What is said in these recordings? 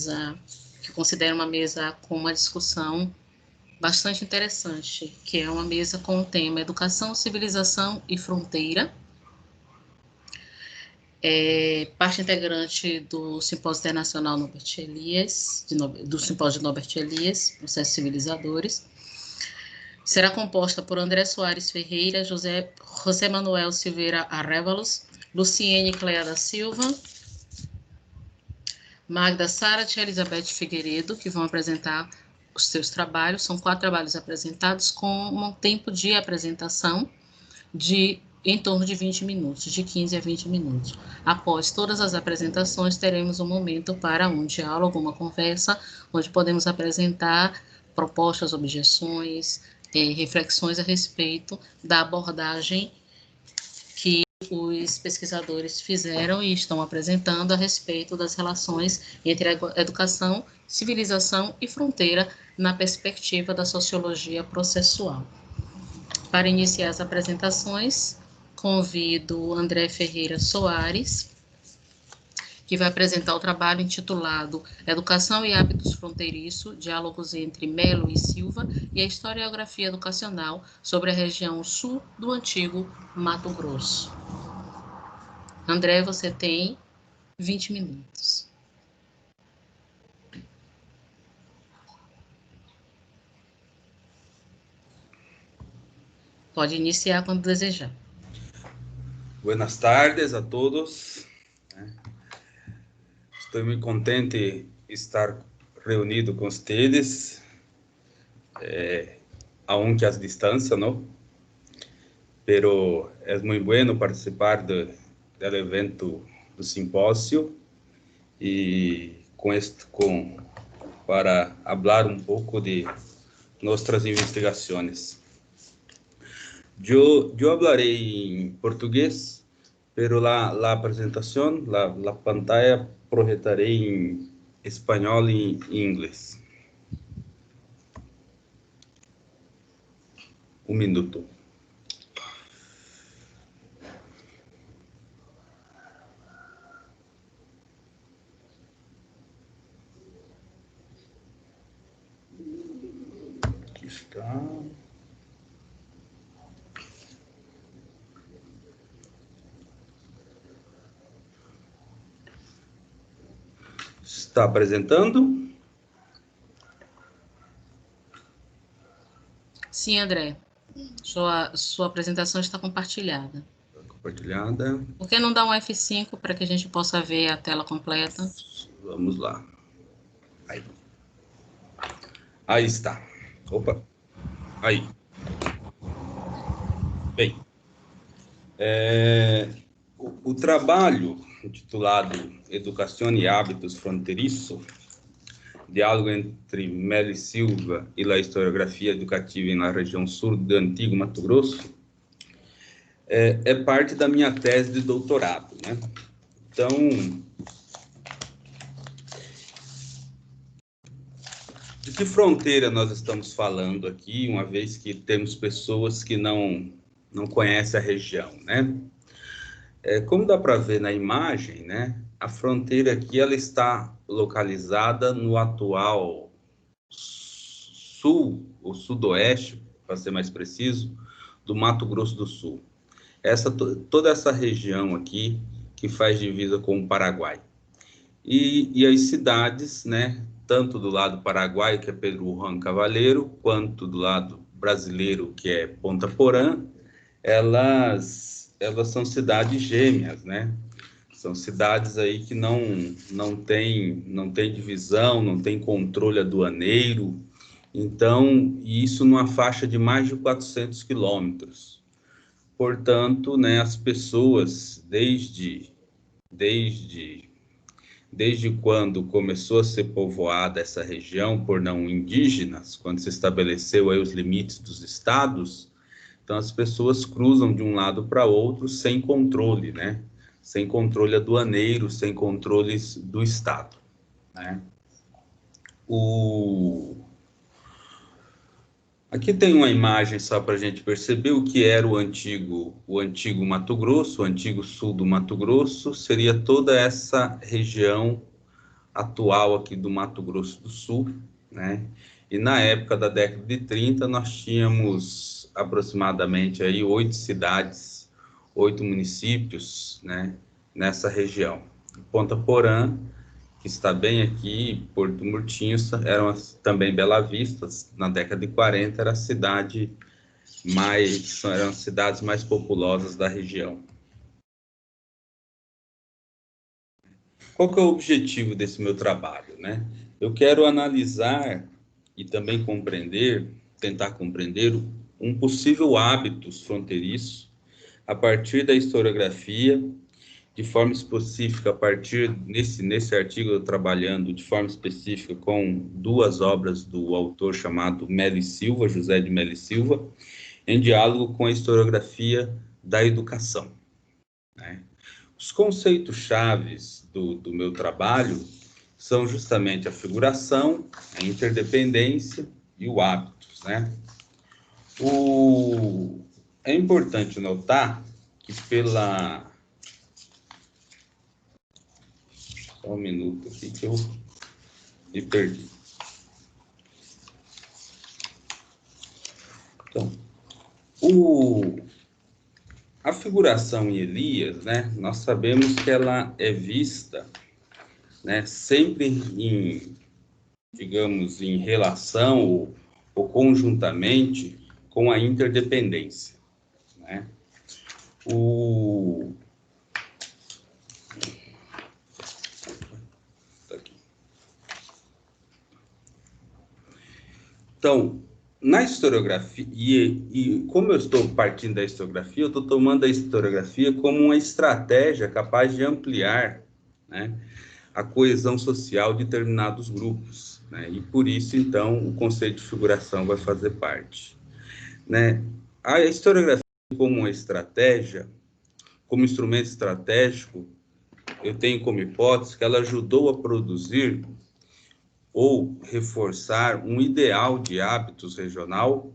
que eu considero uma mesa com uma discussão bastante interessante, que é uma mesa com o tema Educação, Civilização e Fronteira. Parte integrante do Simpósio Internacional Norbert Elias, do Simpósio de Norbert Elias, Processos Civilizadores. Será composta por André Soares Ferreira, José Manuel Silveira Arévalos, Luciene Cleia da Silva, Magda Sarat e Elizabeth Figueiredo, que vão apresentar os seus trabalhos. São 4 trabalhos apresentados com um tempo de apresentação em torno de 20 minutos, de 15 a 20 minutos. Após todas as apresentações, teremos um momento para um diálogo, uma conversa, onde podemos apresentar propostas, objeções, reflexões a respeito da abordagem que os pesquisadores fizeram e estão apresentando a respeito das relações entre a educação, civilização e fronteira na perspectiva da sociologia processual. Para iniciar as apresentações, convido André Ferreira Soares, que vai apresentar o trabalho intitulado Educação e Hábitos Fronteiriço, Diálogos entre Melo e Silva e a Historiografia Educacional sobre a região sul do antigo Mato Grosso. André, você tem 20 minutos. Pode iniciar quando desejar. Buenas tardes a todos. Estou muito contente de estar reunido com vocês, aunque a distância, ¿no? Pero é muito bueno participar do evento do simpósio e para falar um pouco de nossas investigações. Eu hablarei em português, pero la apresentación, la pantalla projetarei em espanhol e em inglês. Um minuto. Aqui está. Está apresentando? Sim, André. Sua apresentação está compartilhada. Compartilhada. Por que não dá um F5 para que a gente possa ver a tela completa? Vamos lá. Aí está. Opa. Aí. Bem. O trabalho intitulado Educação e Hábitos Fronteiriço, Diálogo entre Melo e Silva e a Historiografia Educativa na região sul do antigo Mato Grosso, é parte da minha tese de doutorado, né? Então, de que fronteira nós estamos falando aqui, uma vez que temos pessoas que não conhecem a região, né? Como dá para ver na imagem, né? A fronteira aqui ela está localizada no atual sul, ou sudoeste, para ser mais preciso, do Mato Grosso do Sul. Toda essa região aqui que faz divisa com o Paraguai. E as cidades, né? Tanto do lado paraguaio, que é Pedro Juan Cavaleiro, quanto do lado brasileiro, que é Ponta Porã, elas são cidades gêmeas, né? São cidades aí que não tem divisão, não tem controle aduaneiro. Então, isso numa faixa de mais de 400 quilômetros. Portanto, né, as pessoas, desde quando começou a ser povoada essa região por não indígenas, quando se estabeleceu aí os limites dos estados, então as pessoas cruzam de um lado para outro sem controle, né? Sem controle aduaneiro, sem controles do Estado, né? Aqui tem uma imagem só para a gente perceber o que era o antigo Mato Grosso, o antigo sul do Mato Grosso, seria toda essa região atual aqui do Mato Grosso do Sul, né? E na época da década de 30, nós tínhamos aproximadamente aí 8 cidades, 8 municípios, né, nessa região. Ponta Porã, que está bem aqui, Porto Murtinho, eram também Bela Vista, na década de 40, era a cidade eram as cidades mais populosas da região. Qual que é o objetivo desse meu trabalho, né? Eu quero analisar e também tentar compreender um possível hábitos fronteiriço a partir da historiografia, de forma específica, a partir, nesse artigo, eu trabalhando de forma específica com 2 obras do autor chamado Meli Silva, José de Meli Silva, em diálogo com a historiografia da educação, né? Os conceitos chaves do meu trabalho são justamente a figuração, a interdependência e o hábitos, né? É importante notar que Só um minuto aqui que eu me perdi. Então, a figuração em Elias, né, nós sabemos que ela é vista, né, sempre digamos, em relação ou conjuntamente com a interdependência, né? Então, na historiografia, e como eu estou partindo da historiografia, eu estou tomando a historiografia como uma estratégia capaz de ampliar, né, a coesão social de determinados grupos, né? E por isso, então, o conceito de figuração vai fazer parte, né? A historiografia como uma estratégia, como instrumento estratégico, eu tenho como hipótese que ela ajudou a produzir ou reforçar um ideal de hábitos regional,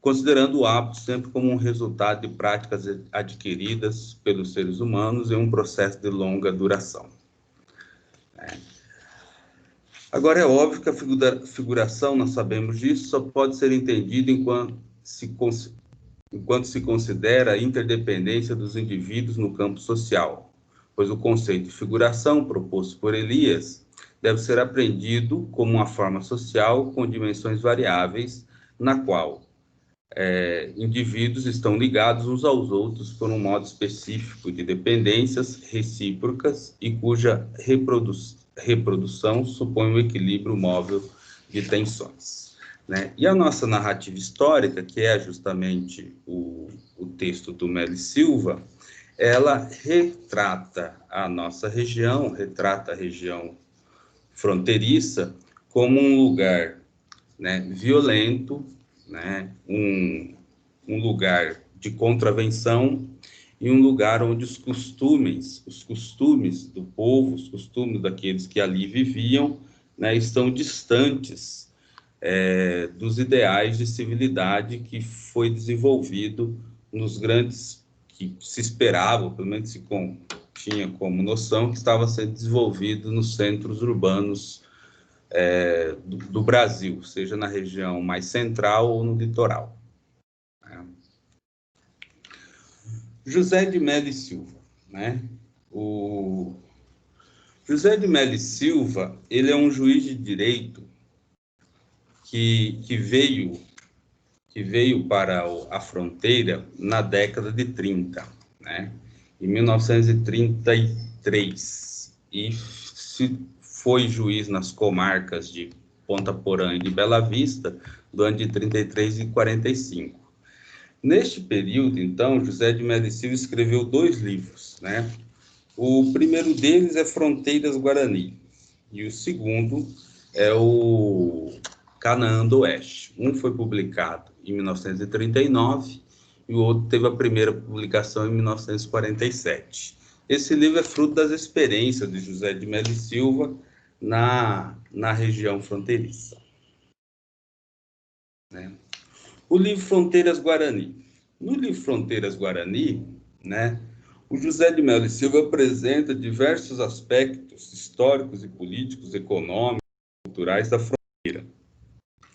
considerando o hábito sempre como um resultado de práticas adquiridas pelos seres humanos em um processo de longa duração. Agora, é óbvio que a figuração, nós sabemos disso, só pode ser entendida enquanto se considera a interdependência dos indivíduos no campo social, pois o conceito de figuração proposto por Elias deve ser apreendido como uma forma social com dimensões variáveis, na qual indivíduos estão ligados uns aos outros por um modo específico de dependências recíprocas e cuja reprodução supõe um equilíbrio móvel de tensões, né? E a nossa narrativa histórica, que é justamente o texto do Meli Silva, ela retrata a nossa região, retrata a região fronteiriça como um lugar, né, violento, né, um lugar de contravenção e um lugar onde os costumes do povo, os costumes daqueles que ali viviam, né, estão distantes dos ideais de civilidade que foi desenvolvido nos grandes, que se esperava, pelo menos tinha como noção, que estava sendo desenvolvido nos centros urbanos do Brasil, seja na região mais central ou no litoral. José de Meli Silva, né? O José de Meli Silva, ele é um juiz de direito que veio para a fronteira na década de 30, né? Em 1933, e foi juiz nas comarcas de Ponta Porã e de Bela Vista durante 33 e 45. Neste período, então, José de Meli Silva escreveu 2 livros, né? O primeiro deles é Fronteiras Guarani, e o segundo é o Canaã do Oeste. Um foi publicado em 1939 e o outro teve a primeira publicação em 1947. Esse livro é fruto das experiências de José de Meli Silva na região fronteiriça, né? O livro Fronteiras Guarani. No livro Fronteiras Guarani, né, O José de Melo e Silva apresenta diversos aspectos históricos e políticos, econômicos, culturais da fronteira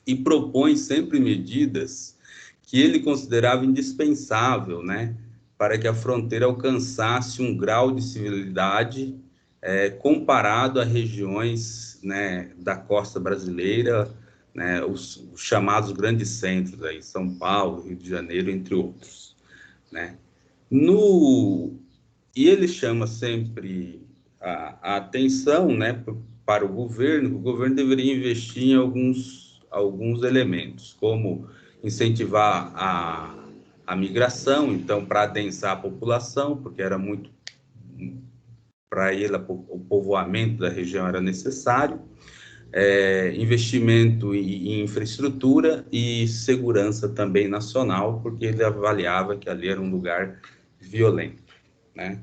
e propõe sempre medidas que ele considerava indispensável, né, para que a fronteira alcançasse um grau de civilidade comparado a regiões, né, da costa brasileira, né, os chamados grandes centros, aí, São Paulo, Rio de Janeiro, entre outros. Né? E ele chama sempre a atenção, né, para o governo deveria investir em alguns elementos, como incentivar a migração, então, para adensar a população, porque era muito, para ele, o povoamento da região era necessário, investimento em infraestrutura e segurança também nacional, porque ele avaliava que ali era um lugar violento, né?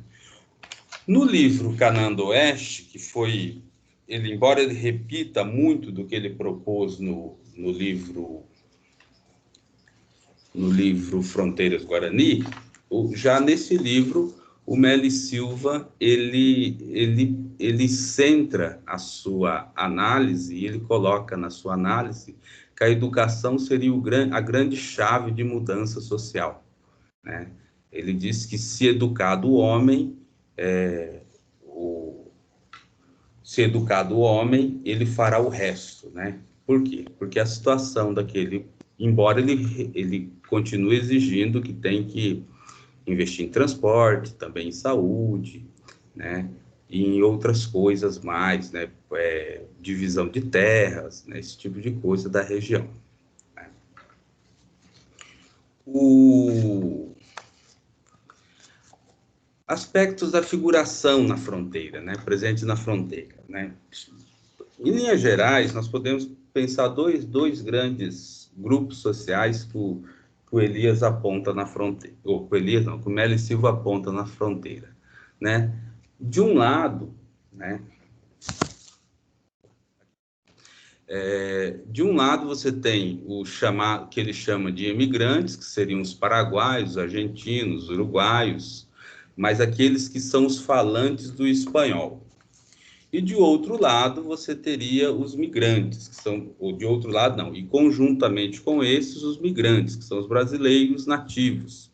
No livro Canaã do Oeste, que foi, embora ele repita muito do que ele propôs no livro Fronteiras Guarani, já nesse livro o Melo Silva ele centra a sua análise e ele coloca na sua análise que a educação seria a grande chave de mudança social, né? Ele diz que se educado o homem, ele fará o resto, né? Por quê? Porque a situação daquele, embora ele continue exigindo que tem que investir em transporte, também em saúde, né? E em outras coisas mais, né? Divisão de terras, né? Esse tipo de coisa da região. Né? Aspectos da figuração na fronteira, né? Presente na fronteira, né? Em linhas gerais, nós podemos pensar dois grandes grupos sociais que o Elias aponta na fronteira, ou o Elias não, que o Melo Silva aponta na fronteira, né? De um lado, né? De um lado você tem o que ele chama de imigrantes, que seriam os paraguaios, os argentinos, os uruguaios, mas aqueles que são os falantes do espanhol. E de outro lado, você teria os migrantes, que são, ou de outro lado não, e conjuntamente com esses, os migrantes, que são os brasileiros nativos,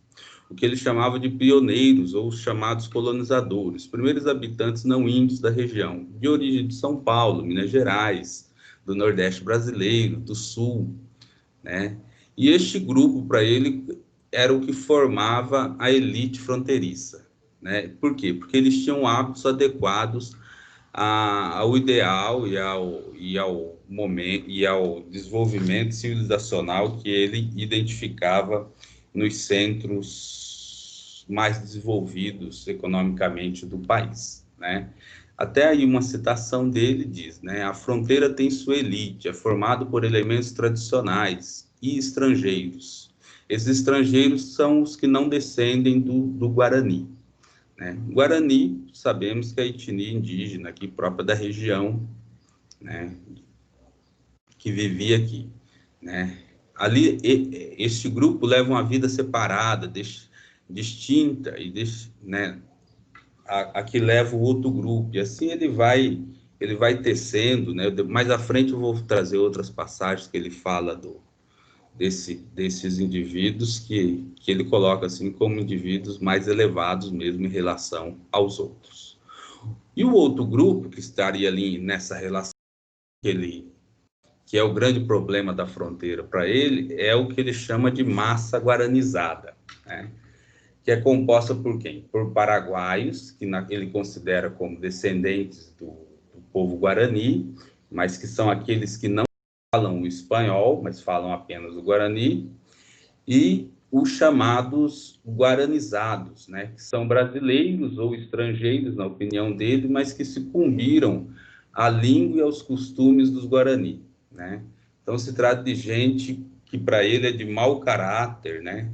o que ele chamava de pioneiros, ou os chamados colonizadores, primeiros habitantes não índios da região, de origem de São Paulo, Minas Gerais, do Nordeste brasileiro, do Sul, né? E este grupo, para ele, era o que formava a elite fronteiriça, né? Por quê? Porque eles tinham hábitos adequados ao ideal e ao momento e ao desenvolvimento civilizacional que ele identificava nos centros mais desenvolvidos economicamente do país, né? Até aí uma citação dele diz, né? A fronteira tem sua elite, é formado por elementos tradicionais e estrangeiros. Esses estrangeiros são os que não descendem do Guarani, né? Guarani, sabemos que é a etnia indígena aqui própria da região, né, que vivia aqui, né? Ali, este grupo leva uma vida separada, distinta, né, a que leva o outro grupo, e assim ele vai tecendo, né? Mais à frente eu vou trazer outras passagens que ele fala desses indivíduos que ele coloca assim como indivíduos mais elevados mesmo em relação aos outros. E o outro grupo que estaria ali nessa relação que é o grande problema da fronteira para ele, é o que ele chama de massa guaranizada, né? Que é composta por quem? Por paraguaios, que ele considera como descendentes do povo guarani, mas que são aqueles que não falam o espanhol, mas falam apenas o guarani, e os chamados guaranizados, né, que são brasileiros ou estrangeiros, na opinião dele, mas que se cumbiram à língua e aos costumes dos guarani, né? Então, se trata de gente que, para ele, é de mau caráter, né?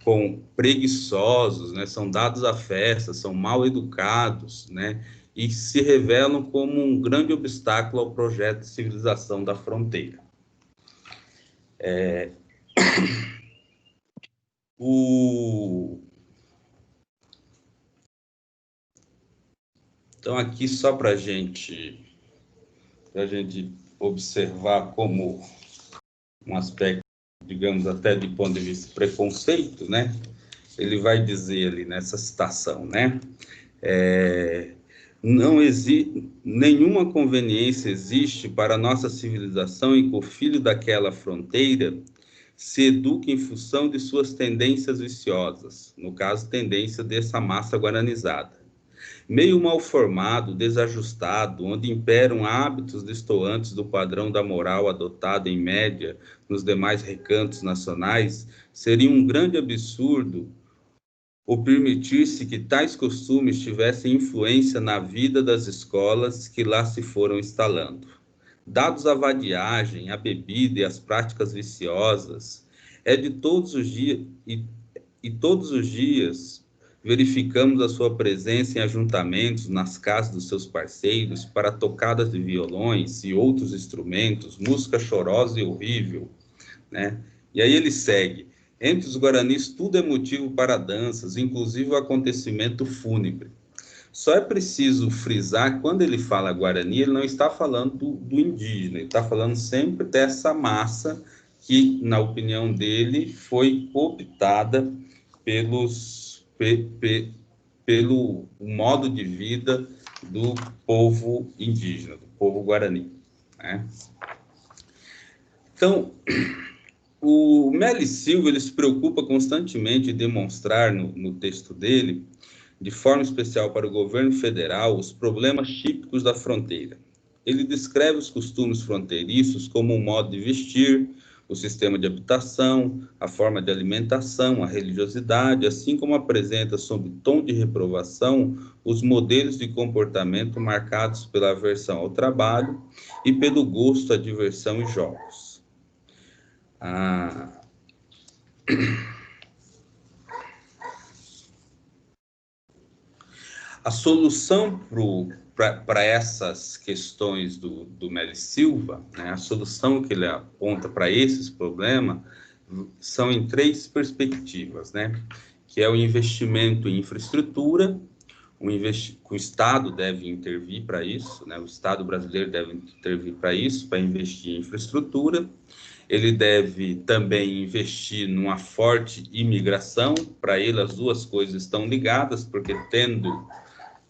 Com preguiçosos, né? São dados à festa, são mal educados, né? E se revelam como um grande obstáculo ao projeto de civilização da fronteira. Então, aqui só para a gente observar como um aspecto, digamos, até de ponto de vista de preconceito, né? Ele vai dizer ali nessa citação, né? Não existe nenhuma conveniência existe para a nossa civilização em que o filho daquela fronteira se eduque em função de suas tendências viciosas, no caso, tendência dessa massa guaranizada. Meio mal formado, desajustado, onde imperam hábitos destoantes do padrão da moral adotado em média nos demais recantos nacionais, seria um grande absurdo o permitir-se que tais costumes tivessem influência na vida das escolas que lá se foram instalando. Dados a vadiagem, a bebida e as práticas viciosas, é de todos os dias, e todos os dias verificamos a sua presença em ajuntamentos, nas casas dos seus parceiros, para tocadas de violões e outros instrumentos, música chorosa e horrível, né? E aí ele segue. Entre os guaranis, tudo é motivo para danças, inclusive o acontecimento fúnebre. Só é preciso frisar, quando ele fala Guarani, ele não está falando do indígena, ele está falando sempre dessa massa que, na opinião dele, foi cooptada pelo modo de vida do povo indígena, do povo Guarani, né? Então, o Meli Silva ele se preocupa constantemente em demonstrar no texto dele, de forma especial para o governo federal, os problemas típicos da fronteira. Ele descreve os costumes fronteiriços como um modo de vestir, o sistema de habitação, a forma de alimentação, a religiosidade, assim como apresenta sob tom de reprovação os modelos de comportamento marcados pela aversão ao trabalho e pelo gosto à diversão e jogos. A solução para essas questões do Meli Silva, né, a solução que ele aponta para esses problemas, são em três perspectivas, né? Que é o investimento em infraestrutura, o Estado deve intervir para isso, né? O Estado brasileiro deve intervir para isso, para investir em infraestrutura. Ele deve também investir numa forte imigração. Para ele, as duas coisas estão ligadas, porque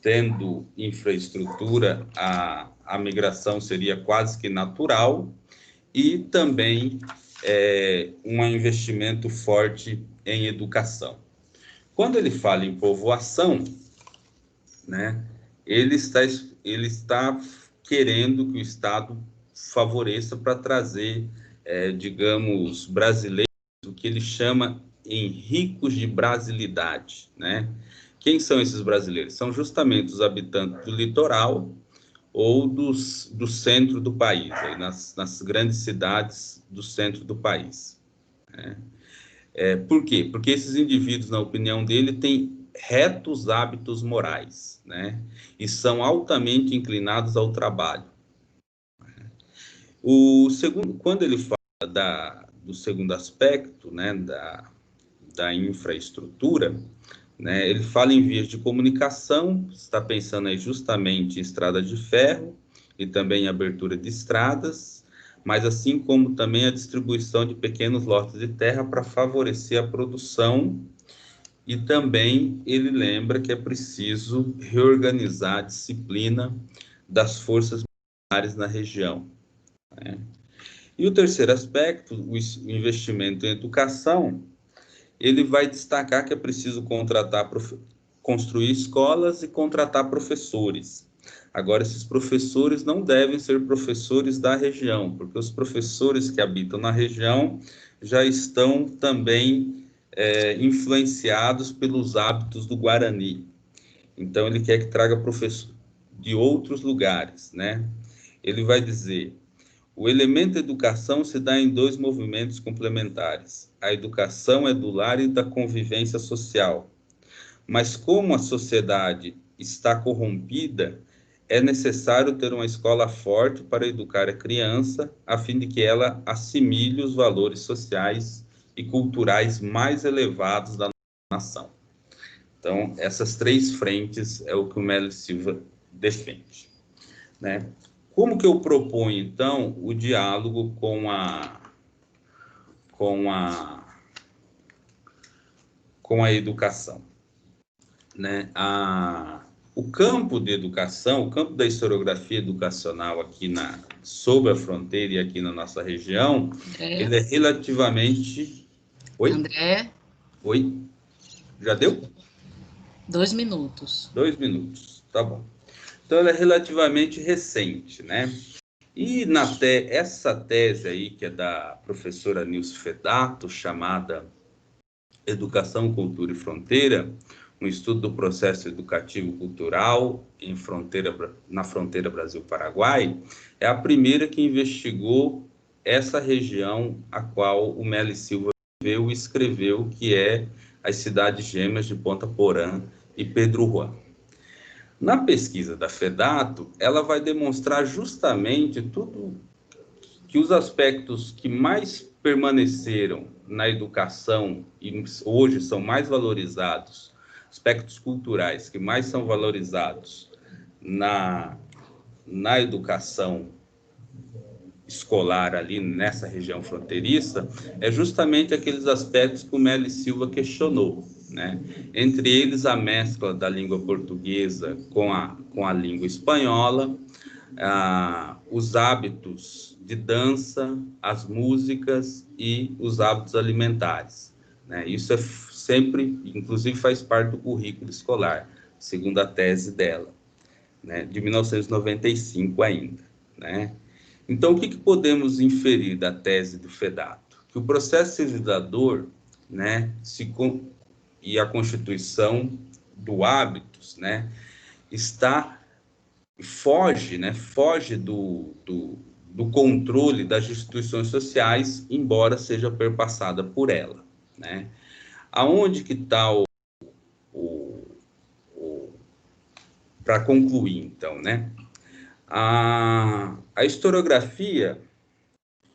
tendo infraestrutura, a migração seria quase que natural, e também um investimento forte em educação. Quando ele fala em povoação, né, ele está querendo que o Estado favoreça para trazer, digamos, brasileiros, o que ele chama em ricos de brasilidade, né? Quem são esses brasileiros? São justamente os habitantes do litoral ou do centro do país, aí nas grandes cidades do centro do país, né? Por quê? Porque esses indivíduos, na opinião dele, têm retos hábitos morais, né? E são altamente inclinados ao trabalho. Quando ele fala do segundo aspecto, né, da infraestrutura, né, ele fala em vias de comunicação, está pensando aí justamente em estradas de ferro e também em abertura de estradas, mas assim como também a distribuição de pequenos lotes de terra para favorecer a produção, e também ele lembra que é preciso reorganizar a disciplina das forças militares na região, né? E o terceiro aspecto, o investimento em educação, ele vai destacar que é preciso construir escolas e contratar professores. Agora, esses professores não devem ser professores da região, porque os professores que habitam na região já estão também influenciados pelos hábitos do Guarani. Então, ele quer que traga professor de outros lugares, né? Ele vai dizer: o elemento educação se dá em dois movimentos complementares. A educação é do lar e da convivência social. Mas como a sociedade está corrompida, é necessário ter uma escola forte para educar a criança, a fim de que ela assimile os valores sociais e culturais mais elevados da nação. Então, essas três frentes é o que o Melo Silva defende, né? Como que eu proponho, então, o diálogo com a educação, né? O campo de educação, o campo da historiografia educacional aqui sob a fronteira e aqui na nossa região, ele é relativamente... Oi? André? Oi? Já deu? 2 minutos. 2 minutos, tá bom. Então, ela é relativamente recente, né? E essa tese aí, que é da professora Nilce Fedato, chamada Educação, Cultura e Fronteira, um estudo do processo educativo cultural na fronteira Brasil-Paraguai, é a primeira que investigou essa região a qual o Melo Silva viveu e escreveu, que é as cidades gêmeas de Ponta Porã e Pedro Juan. Na pesquisa da Fedato, ela vai demonstrar justamente tudo que os aspectos que mais permaneceram na educação e hoje são mais valorizados, aspectos culturais que mais são valorizados na educação escolar ali nessa região fronteiriça, é justamente aqueles aspectos que o Melo Silva questionou, né? Entre eles a mescla da língua portuguesa com a língua espanhola, os hábitos de dança, as músicas e os hábitos alimentares, né? Isso é sempre, inclusive faz parte do currículo escolar, segundo a tese dela, né? De 1995 ainda, né? Então, o que podemos inferir da tese do Fedato? Que o processo civilizador, né, e a constituição do hábitos, né, foge do controle das instituições sociais, embora seja perpassada por ela, né? Aonde que está para concluir, então, né? A historiografia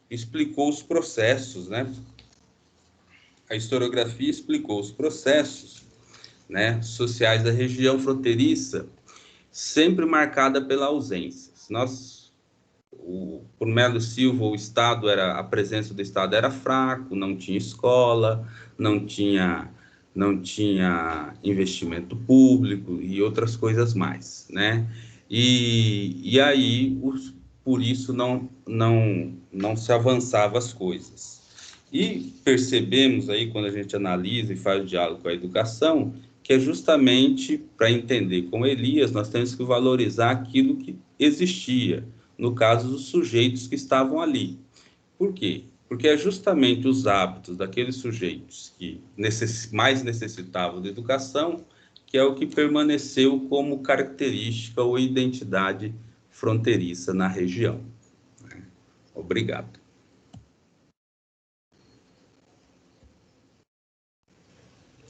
explicou os processos, né? A historiografia explicou os processos, né, sociais da região fronteiriça, sempre marcada pela ausência. Por Melo Silva, a presença do Estado era fraco, não tinha escola, não tinha investimento público e outras coisas mais, né? E aí, por isso, não se avançava as coisas. E percebemos aí, quando a gente analisa e faz o diálogo com a educação, que é justamente para entender com Elias, nós temos que valorizar aquilo que existia, no caso dos sujeitos que estavam ali. Por quê? Porque é justamente os hábitos daqueles sujeitos que mais necessitavam de educação, que é o que permaneceu como característica ou identidade fronteiriça na região. Obrigado.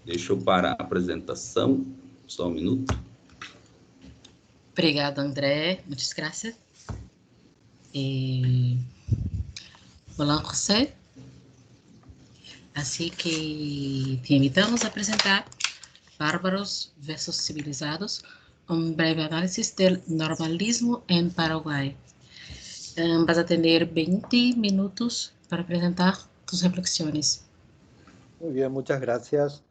Deixa eu parar a apresentação, só um minuto. Obrigada, André. Muchas gracias. Olá, José. Así que te invitamos a apresentar Bárbaros versus Civilizados, un breve análisis del normalismo en Paraguay. Vas a tener 20 minutos para presentar tus reflexiones. Muy bien, muchas gracias.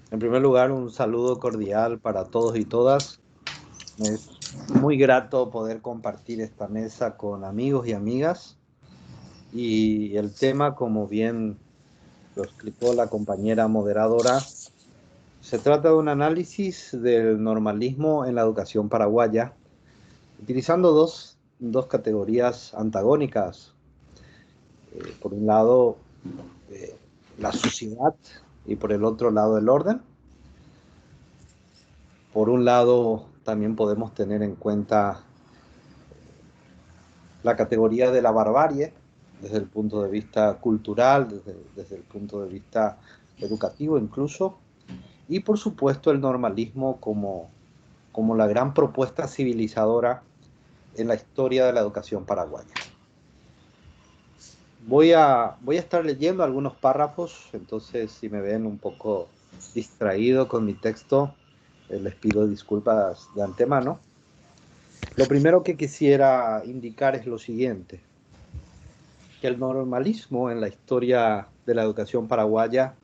En primer lugar, un saludo cordial para todos y todas. Es muy grato poder compartir esta mesa con amigos y amigas. Y el tema, como bien lo explicó la compañera moderadora, se trata de un análisis del normalismo en la educación paraguaya, utilizando dos categorías antagónicas. Por un lado, la sociedad y por el otro lado el orden. Por un lado, también podemos tener en cuenta la categoría de la barbarie, desde el punto de vista cultural, desde el punto de vista educativo incluso, y por supuesto el normalismo como la gran propuesta civilizadora en la historia de la educación paraguaya. Voy a estar leyendo algunos párrafos, entonces si me ven un poco distraído con mi texto, les pido disculpas de antemano. Lo primero que quisiera indicar es lo siguiente, que el normalismo en la historia de la educación paraguaya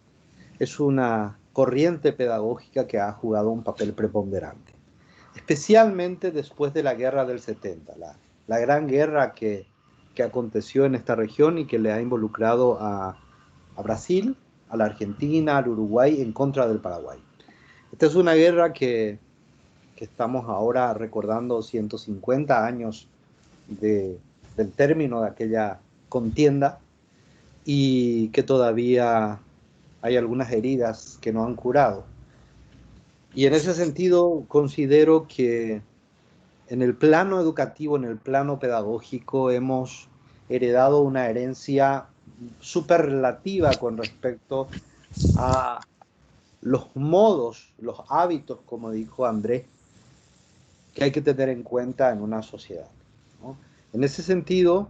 es una corriente pedagógica que ha jugado un papel preponderante, especialmente después de la guerra del 70, la gran guerra que aconteció en esta región y que le ha involucrado a Brasil, a la Argentina, al Uruguay en contra del Paraguay. Esta es una guerra que estamos ahora recordando 150 años del término de aquella contienda y que todavía hay algunas heridas que no han curado. Y en ese sentido considero que en el plano educativo, en el plano pedagógico, hemos heredado una herencia superlativa con respecto a los modos, los hábitos, como dijo Andrés, que hay que tener en cuenta en una sociedad, ¿no? En ese sentido,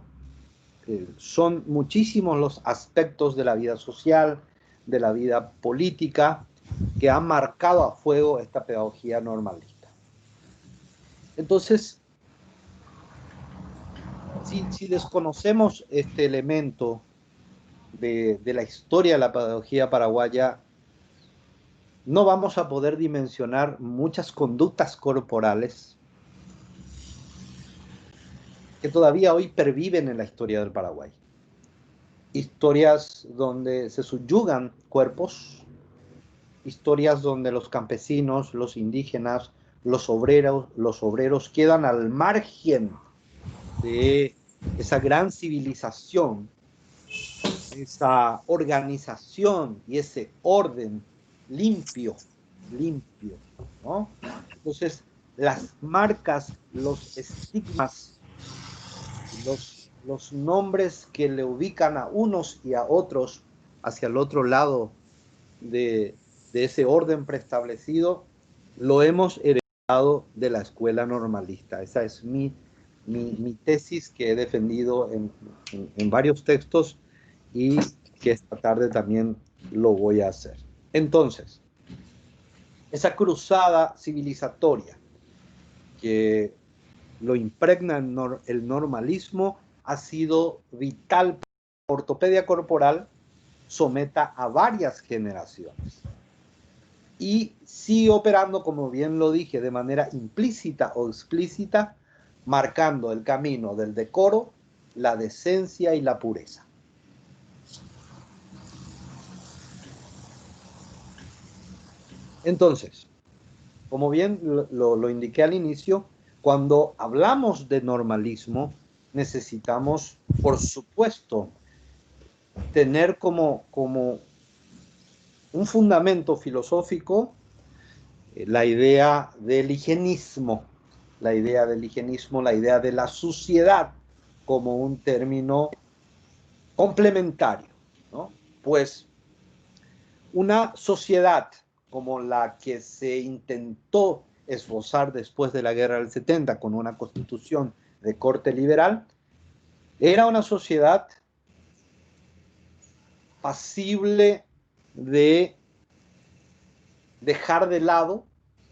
son muchísimos los aspectos de la vida social, de la vida política, que han marcado a fuego esta pedagogía normalista. Entonces, si desconocemos este elemento de la historia de la pedagogía paraguaya, no vamos a poder dimensionar muchas conductas corporales que todavía hoy perviven en la historia del Paraguay. Historias donde se subyugan cuerpos, historias donde los campesinos, los indígenas, los obreros quedan al margen de esa gran civilización, esa organización y ese orden limpio, ¿no? Entonces, las marcas, los estigmas, los nombres que le ubican a unos y a otros hacia el otro lado de ese orden preestablecido, lo hemos heredado de la escuela normalista. Esa es mi tesis que he defendido en varios textos y que esta tarde también lo voy a hacer. Entonces, esa cruzada civilizatoria que lo impregna el normalismo ha sido vital para que la ortopedia corporal someta a varias generaciones y sigue operando, como bien lo dije, de manera implícita o explícita, marcando el camino del decoro, la decencia y la pureza. Entonces, como bien lo indiqué al inicio, cuando hablamos de normalismo, necesitamos, por supuesto, tener como un fundamento filosófico la idea del higienismo, la idea de la suciedad como un término complementario, ¿no? Pues una sociedad como la que se intentó esbozar después de la guerra del 70 con una constitución de corte liberal, era una sociedad pasible de dejar de lado,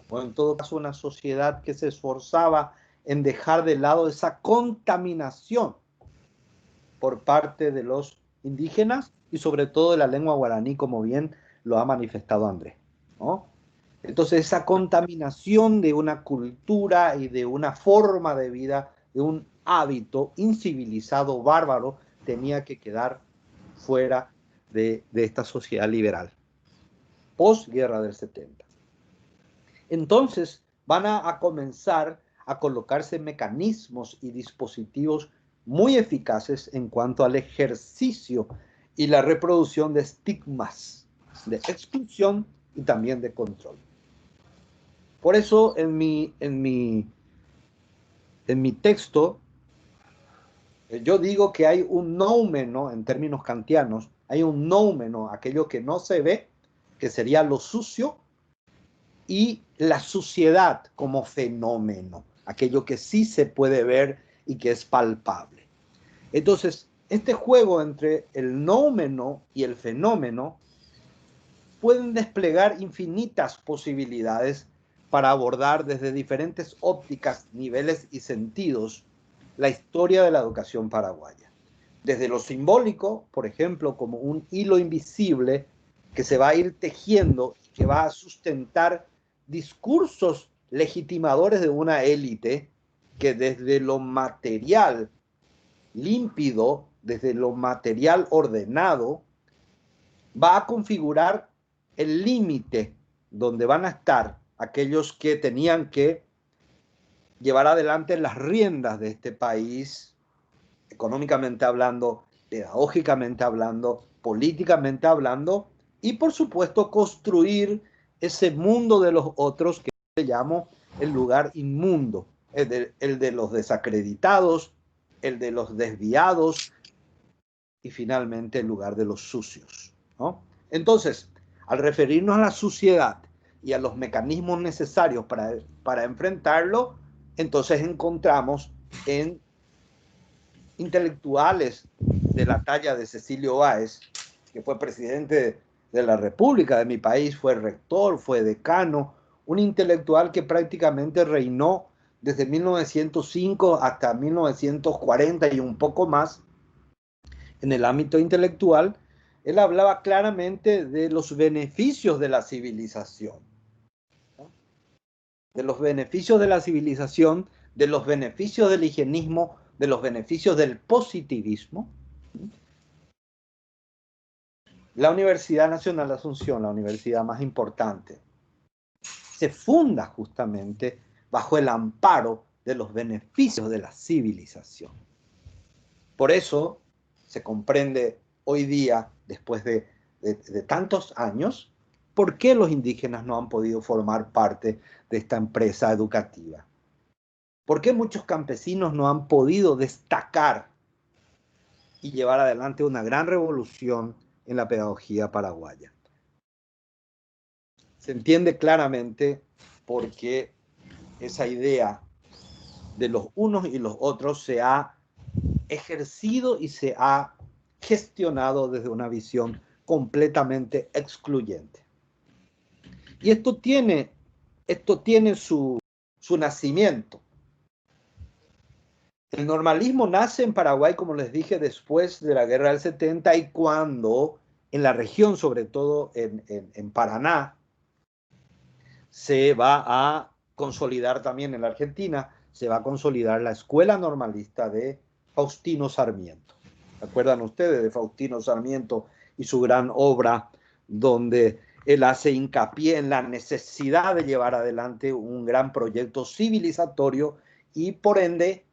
o en todo caso una sociedad que se esforzaba en dejar de lado esa contaminación por parte de los indígenas y sobre todo de la lengua guaraní, como bien lo ha manifestado Andrés, ¿no? Entonces esa contaminación de una cultura y de una forma de vida, de un hábito incivilizado, bárbaro, tenía que quedar fuera de esta sociedad liberal, posguerra del 70. Entonces van a comenzar a colocarse mecanismos y dispositivos muy eficaces en cuanto al ejercicio y la reproducción de estigmas de exclusión y también de control. Por eso en mi texto yo digo que hay un noumeno, en términos kantianos, hay un noumeno, aquello que no se ve, que sería lo sucio, y la suciedad como fenómeno, aquello que sí se puede ver y que es palpable. Entonces, este juego entre el noumeno y el fenómeno pueden desplegar infinitas posibilidades para abordar desde diferentes ópticas, niveles y sentidos la historia de la educación paraguaya. Desde lo simbólico, por ejemplo, como un hilo invisible que se va a ir tejiendo y que va a sustentar discursos legitimadores de una élite que desde lo material límpido, desde lo material ordenado, va a configurar el límite donde van a estar aquellos que tenían que llevar adelante las riendas de este país, económicamente hablando, pedagógicamente hablando, políticamente hablando, y por supuesto construir ese mundo de los otros que yo llamo el lugar inmundo, el de los desacreditados, el de los desviados y finalmente el lugar de los sucios, ¿no? Entonces, al referirnos a la suciedad y a los mecanismos necesarios para enfrentarlo, entonces encontramos en intelectuales de la talla de Cecilio Báez, que fue presidente de la República de mi país, fue rector, fue decano, un intelectual que prácticamente reinó desde 1905 hasta 1940 y un poco más en el ámbito intelectual. Él hablaba claramente de los beneficios de la civilización, ¿no? De los beneficios de la civilización, de los beneficios del higienismo, de los beneficios del positivismo. La Universidad Nacional de Asunción, la universidad más importante, se funda justamente bajo el amparo de los beneficios de la civilización. Por eso se comprende hoy día, después de tantos años, por qué los indígenas no han podido formar parte de esta empresa educativa. ¿Por qué muchos campesinos no han podido destacar y llevar adelante una gran revolución en la pedagogía paraguaya? Se entiende claramente por qué esa idea de los unos y los otros se ha ejercido y se ha gestionado desde una visión completamente excluyente. Y esto tiene su nacimiento. El normalismo nace en Paraguay, como les dije, después de la Guerra del 70 y cuando en la región, sobre todo en Paraná, se va a consolidar también en la Argentina, se va a consolidar la escuela normalista de Faustino Sarmiento. ¿Se acuerdan ustedes de Faustino Sarmiento y su gran obra donde él hace hincapié en la necesidad de llevar adelante un gran proyecto civilizatorio y por ende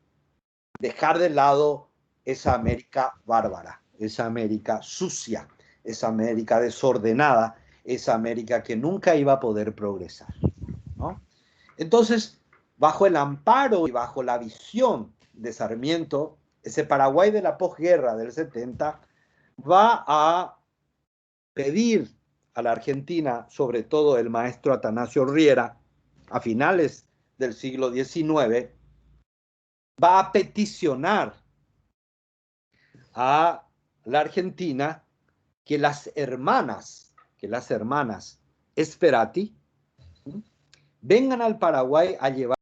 dejar de lado esa América bárbara, esa América sucia, esa América desordenada, esa América que nunca iba a poder progresar, ¿no? Entonces, bajo el amparo y bajo la visión de Sarmiento, ese Paraguay de la posguerra del 70 va a pedir a la Argentina, sobre todo el maestro Atanasio Riera, a finales del siglo XIX, va a peticionar a la Argentina que las hermanas Sperati vengan al Paraguay a llevar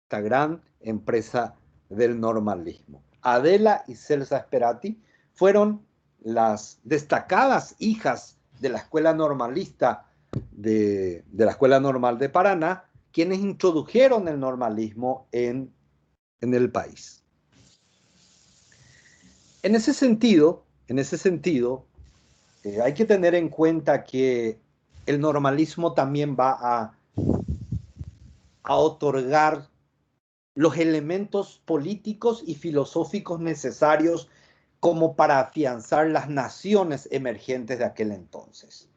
esta gran empresa del normalismo. Adela y Celsa Sperati fueron las destacadas hijas de la escuela normalista de la Escuela Normal de Paraná, quienes introdujeron el normalismo en el país. En ese sentido, hay que tener en cuenta que el normalismo también va a otorgar los elementos políticos y filosóficos necesarios como para afianzar las naciones emergentes de aquel entonces.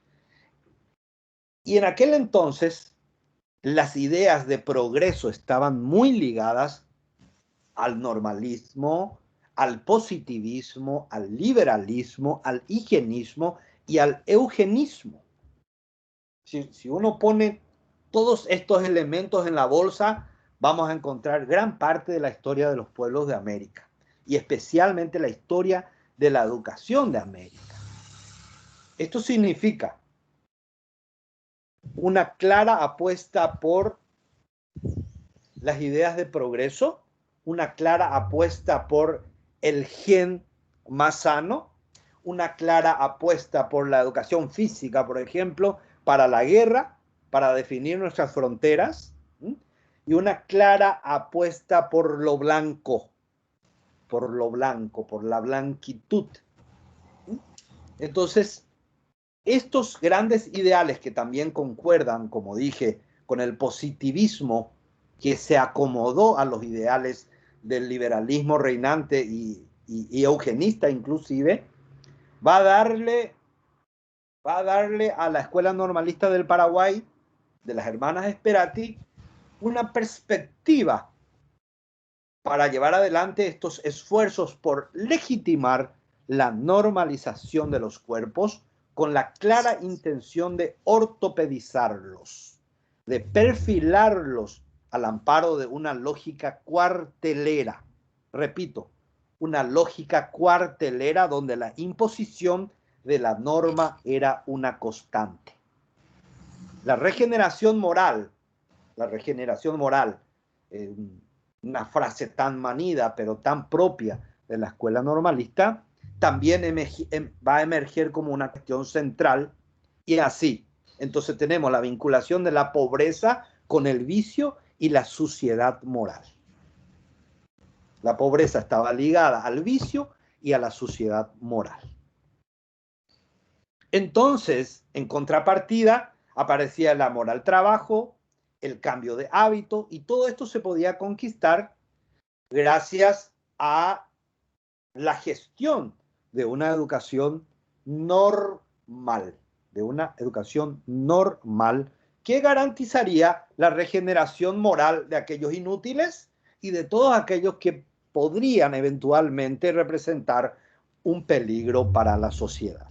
Y en aquel entonces, las ideas de progreso estaban muy ligadas al normalismo, al positivismo, al liberalismo, al higienismo y al eugenismo. Si uno pone todos estos elementos en la bolsa, vamos a encontrar gran parte de la historia de los pueblos de América. y especialmente la historia de la educación de América. Esto significa una clara apuesta por las ideas de progreso, una clara apuesta por el gen más sano, una clara apuesta por la educación física, por ejemplo, para la guerra, para definir nuestras fronteras, y una clara apuesta por lo blanco, por la blanquitud. Entonces, estos grandes ideales que también concuerdan, como dije, con el positivismo que se acomodó a los ideales del liberalismo reinante y eugenista inclusive, va a darle a la Escuela Normalista del Paraguay, de las hermanas Sperati, una perspectiva para llevar adelante estos esfuerzos por legitimar la normalización de los cuerpos con la clara intención de ortopedizarlos, de perfilarlos al amparo de una lógica cuartelera. Repito, una lógica cuartelera donde la imposición de la norma era una constante. La regeneración moral, una frase tan manida pero tan propia de la escuela normalista, también va a emerger como una cuestión central, y así. Entonces tenemos la vinculación de la pobreza con el vicio y la suciedad moral. La pobreza estaba ligada al vicio y a la suciedad moral. Entonces, en contrapartida, aparecía el amor al trabajo, el cambio de hábito, y todo esto se podía conquistar gracias a la gestión de una educación normal, que garantizaría la regeneración moral de aquellos inútiles y de todos aquellos que podrían eventualmente representar un peligro para la sociedad.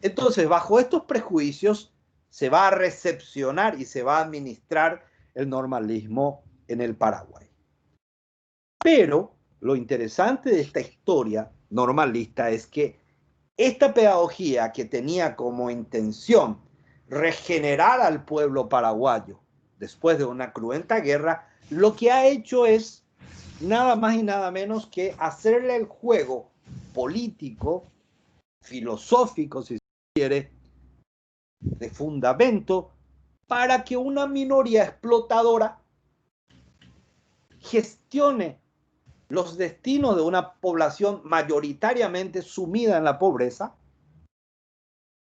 Entonces, bajo estos prejuicios, se va a recepcionar y se va a administrar el normalismo en el Paraguay. Pero lo interesante de esta historia normalista es que esta pedagogía, que tenía como intención regenerar al pueblo paraguayo después de una cruenta guerra, lo que ha hecho es nada más y nada menos que hacerle el juego político, filosófico, si se quiere, de fundamento, para que una minoría explotadora gestione los destinos de una población mayoritariamente sumida en la pobreza,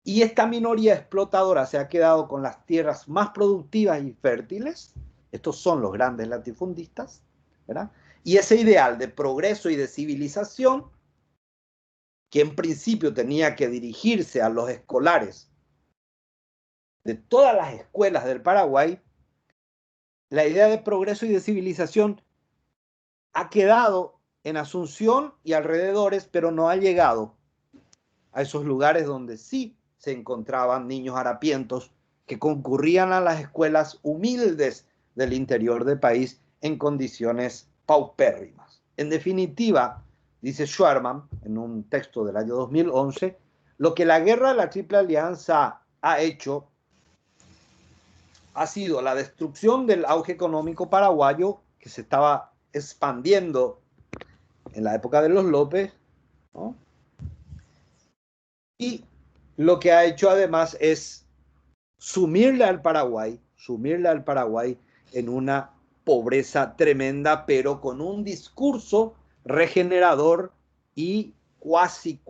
y esta minoría explotadora se ha quedado con las tierras más productivas y fértiles. Estos son los grandes latifundistas, ¿verdad? Y ese ideal de progreso y de civilización, que en principio tenía que dirigirse a los escolares de todas las escuelas del Paraguay, la idea de progreso y de civilización ha quedado en Asunción y alrededores, pero no ha llegado a esos lugares donde sí se encontraban niños harapientos que concurrían a las escuelas humildes del interior del país en condiciones paupérrimas. En definitiva, dice Schwarman en un texto del año 2011, lo que la guerra de la Triple Alianza ha hecho ha sido la destrucción del auge económico paraguayo, que se estaba expandiendo en la época de los López, ¿no? Y lo que ha hecho además es sumirle al Paraguay en una pobreza tremenda, pero con un discurso regenerador y cuasi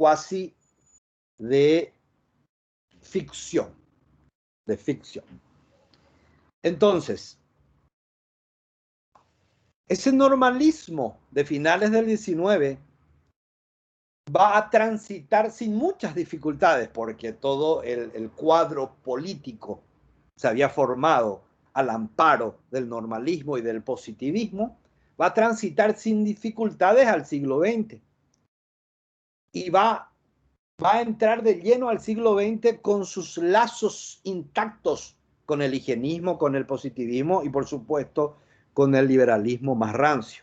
de ficción. Entonces, ese normalismo de finales del 19 va a transitar sin muchas dificultades, porque todo el cuadro político se había formado al amparo del normalismo y del positivismo. Va a transitar sin dificultades al siglo XX. Y va a entrar de lleno al siglo XX con sus lazos intactos con el higienismo, con el positivismo y, por supuesto, con el liberalismo más rancio.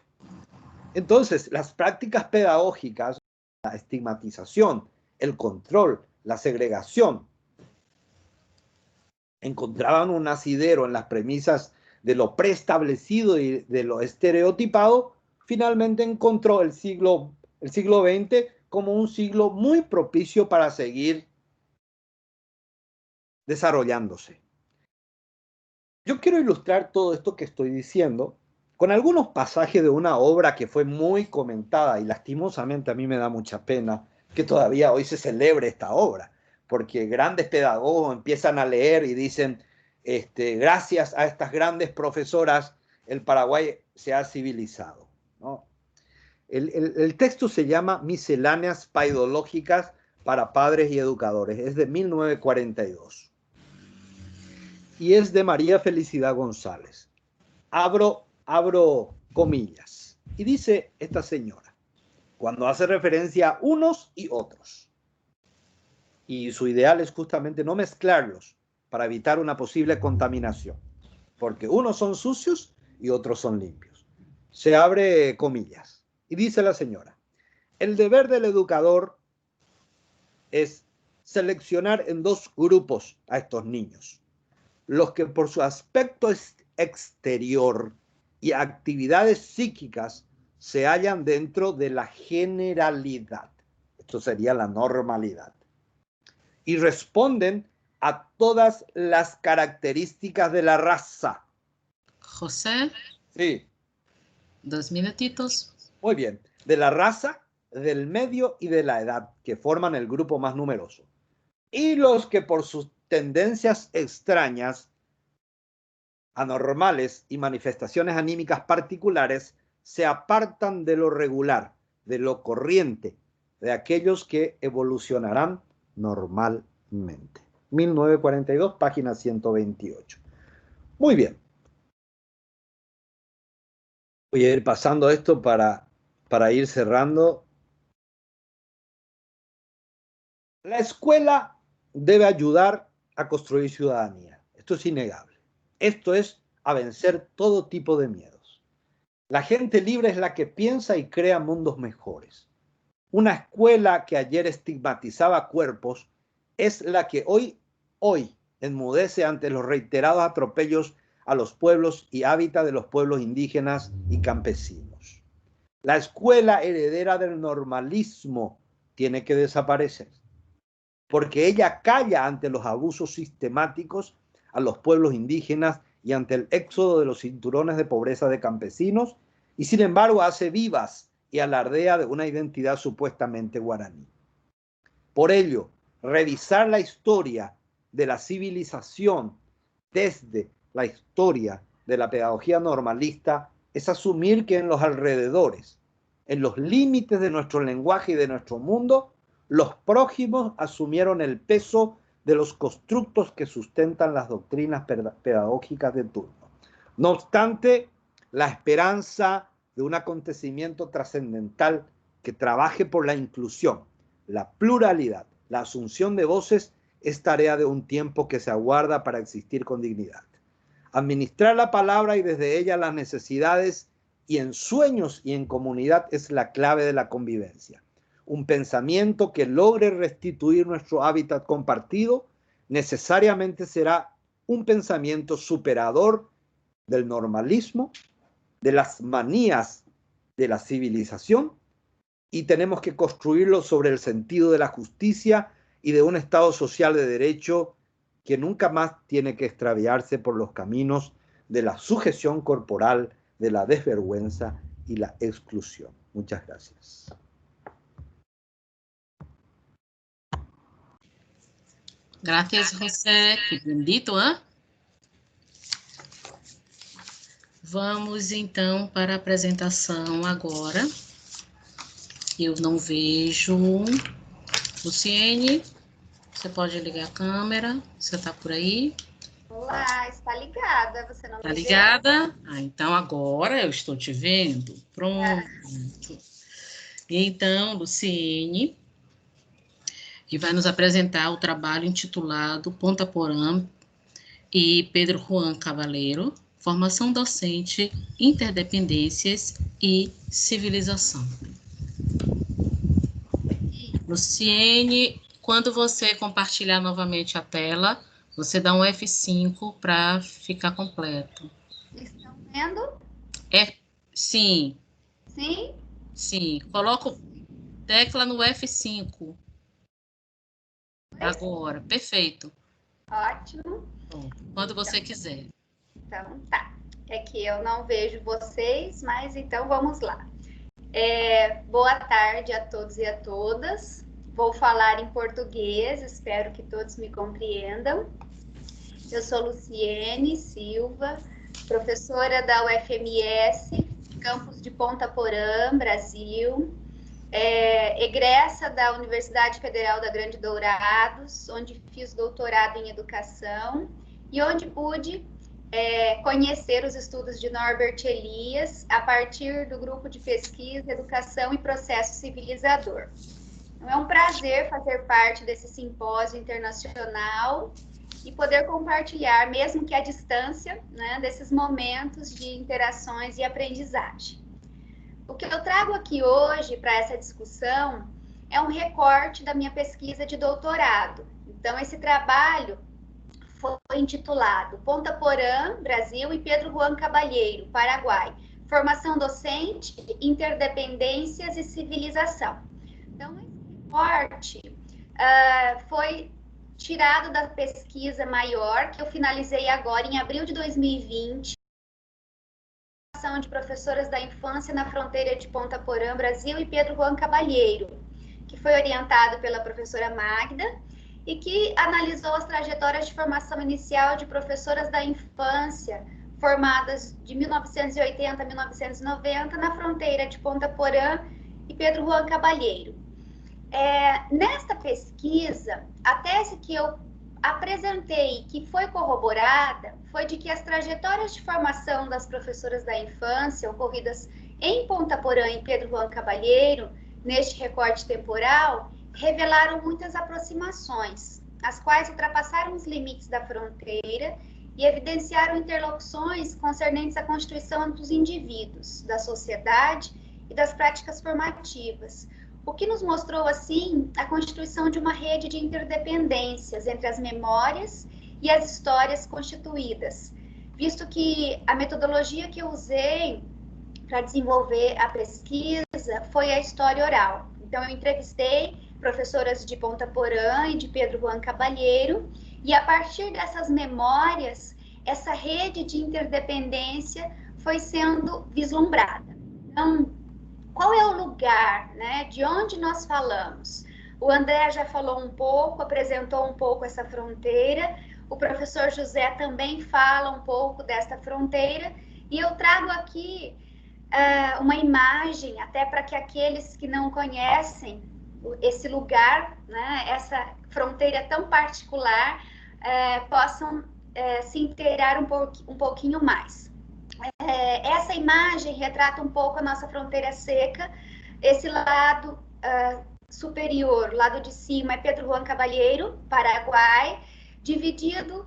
Entonces, las prácticas pedagógicas, la estigmatización, el control, la segregación, encontraban un asidero en las premisas de lo preestablecido y de lo estereotipado, finalmente encontró el siglo XX como un siglo muy propicio para seguir desarrollándose. Yo quiero ilustrar todo esto que estoy diciendo con algunos pasajes de una obra que fue muy comentada y lastimosamente a mí me da mucha pena que todavía hoy se celebre esta obra, porque grandes pedagogos empiezan a leer y dicen, gracias a estas grandes profesoras, el Paraguay se ha civilizado, ¿no? El texto se llama Misceláneas Paidológicas para Padres y Educadores, es de 1942 y es de María Felicidad González. Abro comillas. Y dice esta señora, cuando hace referencia a unos y otros. Y su ideal es justamente no mezclarlos para evitar una posible contaminación. Porque unos son sucios y otros son limpios. Se abre comillas. Y dice la señora, el deber del educador es seleccionar en dos grupos a estos niños. Los que por su aspecto exterior y actividades psíquicas se hallan dentro de la generalidad. Esto sería la normalidad. Y responden a todas las características de la raza. José. Sí. 2 minutitos. Muy bien. De la raza, del medio y de la edad, que forman el grupo más numeroso. Y los que por sus tendencias extrañas, anormales y manifestaciones anímicas particulares se apartan de lo regular, de lo corriente, de aquellos que evolucionarán normalmente. 1942, página 128. Muy bien. Voy a ir pasando esto para ir cerrando. La escuela debe ayudar a construir ciudadanía. Esto es innegable. Esto es a vencer todo tipo de miedos. La gente libre es la que piensa y crea mundos mejores. Una escuela que ayer estigmatizaba cuerpos es la que hoy enmudece ante los reiterados atropellos a los pueblos y hábitat de los pueblos indígenas y campesinos. La escuela heredera del normalismo tiene que desaparecer, porque ella calla ante los abusos sistemáticos a los pueblos indígenas y ante el éxodo de los cinturones de pobreza de campesinos, y sin embargo hace vivas y alardea de una identidad supuestamente guaraní. Por ello, revisar la historia de la civilización desde la historia de la pedagogía normalista es asumir que en los alrededores, en los límites de nuestro lenguaje y de nuestro mundo, los prójimos asumieron el peso de los constructos que sustentan las doctrinas pedagógicas de turno. No obstante, la esperanza de un acontecimiento trascendental que trabaje por la inclusión, la pluralidad, la asunción de voces es tarea de un tiempo que se aguarda para existir con dignidad. Administrar la palabra y desde ella las necesidades y en sueños y en comunidad es la clave de la convivencia. Un pensamiento que logre restituir nuestro hábitat compartido necesariamente será un pensamiento superador del normalismo, de las manías de la civilización, y tenemos que construirlo sobre el sentido de la justicia y de un Estado social de derecho que nunca más tiene que extraviarse por los caminos de la sujeción corporal, de la desvergüenza y la exclusión. Muchas gracias. Gracias, José. Que bendito, hein? Vamos, então, para a apresentação agora. Eu não vejo. Luciene, você pode ligar a câmera? Você está por aí? Olá, está ligada. Você não está ligada? Ah, então agora eu estou te vendo. Pronto. Então, Luciene, e vai nos apresentar o trabalho intitulado Ponta Porã e Pedro Juan Cavaleiro, formação docente, interdependências e civilização. Luciene, quando você compartilhar novamente a tela, você dá um F5 para ficar completo. Estão vendo? Sim. Sim? Sim. Coloca tecla no F5. Agora. Perfeito. Ótimo. Bom, quando você quiser. Então, tá. É que eu não vejo vocês, mas então vamos lá. Boa tarde a todos e a todas. Vou falar em português, espero que todos me compreendam. Eu sou Luciene Silva, professora da UFMS, campus de Ponta Porã, Brasil, egressa da Universidade Federal da Grande Dourados, onde fiz doutorado em educação e onde pude conhecer os estudos de Norbert Elias a partir do grupo de pesquisa, educação e processo civilizador. Então, é um prazer fazer parte desse simpósio internacional e poder compartilhar, mesmo que à distância, né, desses momentos de interações e aprendizagem. O que eu trago aqui hoje para essa discussão é um recorte da minha pesquisa de doutorado. Então, esse trabalho foi intitulado Ponta Porã, Brasil, e Pedro Juan Cabalheiro, Paraguai, Formação Docente, Interdependências e Civilização. Então, esse recorte foi tirado da pesquisa maior, que eu finalizei agora em abril de 2020, de professoras da infância na fronteira de Ponta Porã, Brasil, e Pedro Juan Cabalheiro, que foi orientado pela professora Magda, e que analisou as trajetórias de formação inicial de professoras da infância, formadas de 1980 a 1990, na fronteira de Ponta Porã e Pedro Juan Cabalheiro. Nesta pesquisa, a tese que eu apresentei, que foi corroborada, foi de que as trajetórias de formação das professoras da infância, ocorridas em Ponta Porã e Pedro Juan Cabalheiro, neste recorte temporal, revelaram muitas aproximações, as quais ultrapassaram os limites da fronteira e evidenciaram interlocuções concernentes à constituição dos indivíduos, da sociedade e das práticas formativas, o que nos mostrou, assim, a constituição de uma rede de interdependências entre as memórias e as histórias constituídas, visto que a metodologia que eu usei para desenvolver a pesquisa foi a história oral. Então, eu entrevistei professoras de Ponta Porã e de Pedro Juan Cabalheiro, e a partir dessas memórias, essa rede de interdependência foi sendo vislumbrada. Então, qual é o lugar, né, de onde nós falamos? O André já falou um pouco, apresentou um pouco essa fronteira, o professor José também fala um pouco dessa fronteira, e eu trago aqui uma imagem, até para que aqueles que não conhecem esse lugar, né, essa fronteira tão particular, possam se inteirar um pouquinho mais. Essa imagem retrata um pouco a nossa fronteira seca. Esse lado superior, lado de cima, é Pedro Juan Cabalheiro, Paraguai, dividido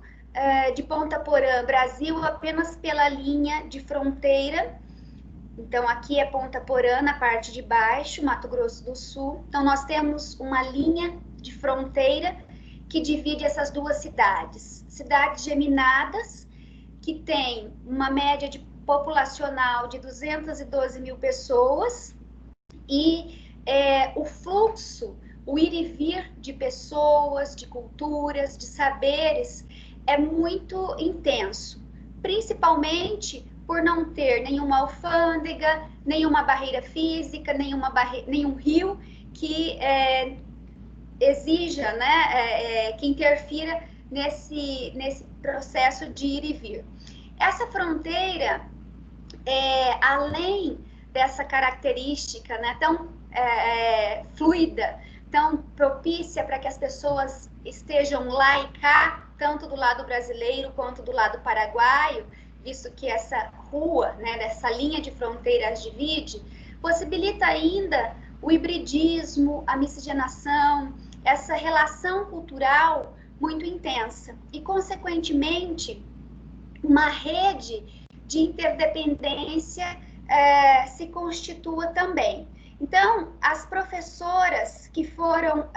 de Ponta Porã, Brasil, apenas pela linha de fronteira. Então, aqui é Ponta Porã, na parte de baixo, Mato Grosso do Sul. Então, nós temos uma linha de fronteira que divide essas duas cidades. Cidades geminadas, que tem uma média de populacional de 212 mil pessoas, e o fluxo, o ir e vir de pessoas, de culturas, de saberes, é muito intenso, principalmente por não ter nenhuma alfândega, nenhuma barreira física, nenhum rio que exija, né, que interfira nesse processo de ir e vir. Essa fronteira, além dessa característica, né, tão fluida, tão propícia para que as pessoas estejam lá e cá, tanto do lado brasileiro quanto do lado paraguaio, visto que essa rua, né, dessa linha de fronteira as divide, possibilita ainda o hibridismo, a miscigenação, essa relação cultural muito intensa e, consequentemente, uma rede de interdependência se constitua também. Então, as professoras que foram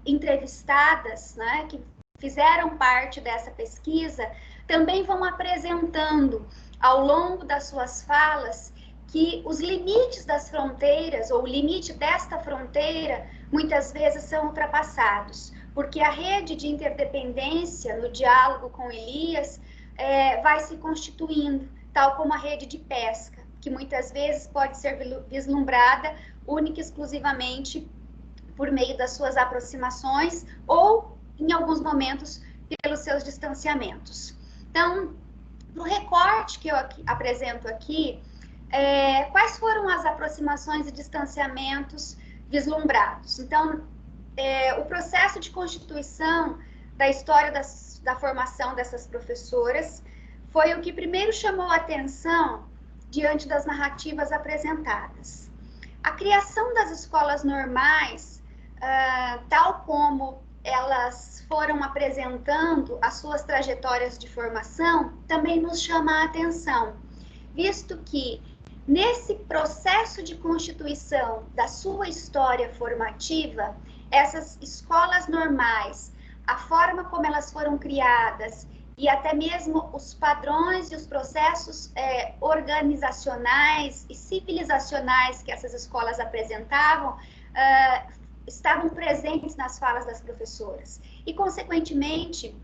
entrevistadas, né, que fizeram parte dessa pesquisa, também vão apresentando ao longo das suas falas que os limites das fronteiras, ou o limite desta fronteira, muitas vezes são ultrapassados, porque a rede de interdependência, no diálogo com Elias, vai se constituindo, tal como a rede de pesca, que muitas vezes pode ser vislumbrada única e exclusivamente por meio das suas aproximações ou, em alguns momentos, pelos seus distanciamentos. Então, no recorte que eu apresento aqui, quais foram as aproximações e distanciamentos vislumbrados? Então, o processo de constituição da história da formação dessas professoras foi o que primeiro chamou a atenção diante das narrativas apresentadas. A criação das escolas normais, tal como elas foram apresentando as suas trajetórias de formação, também nos chama a atenção, visto que nesse processo de constituição da sua história formativa, essas escolas normais, a forma como elas foram criadas e até mesmo os padrões e os processos organizacionais e civilizacionais que essas escolas apresentavam, estavam presentes nas falas das professoras. E, consequentemente,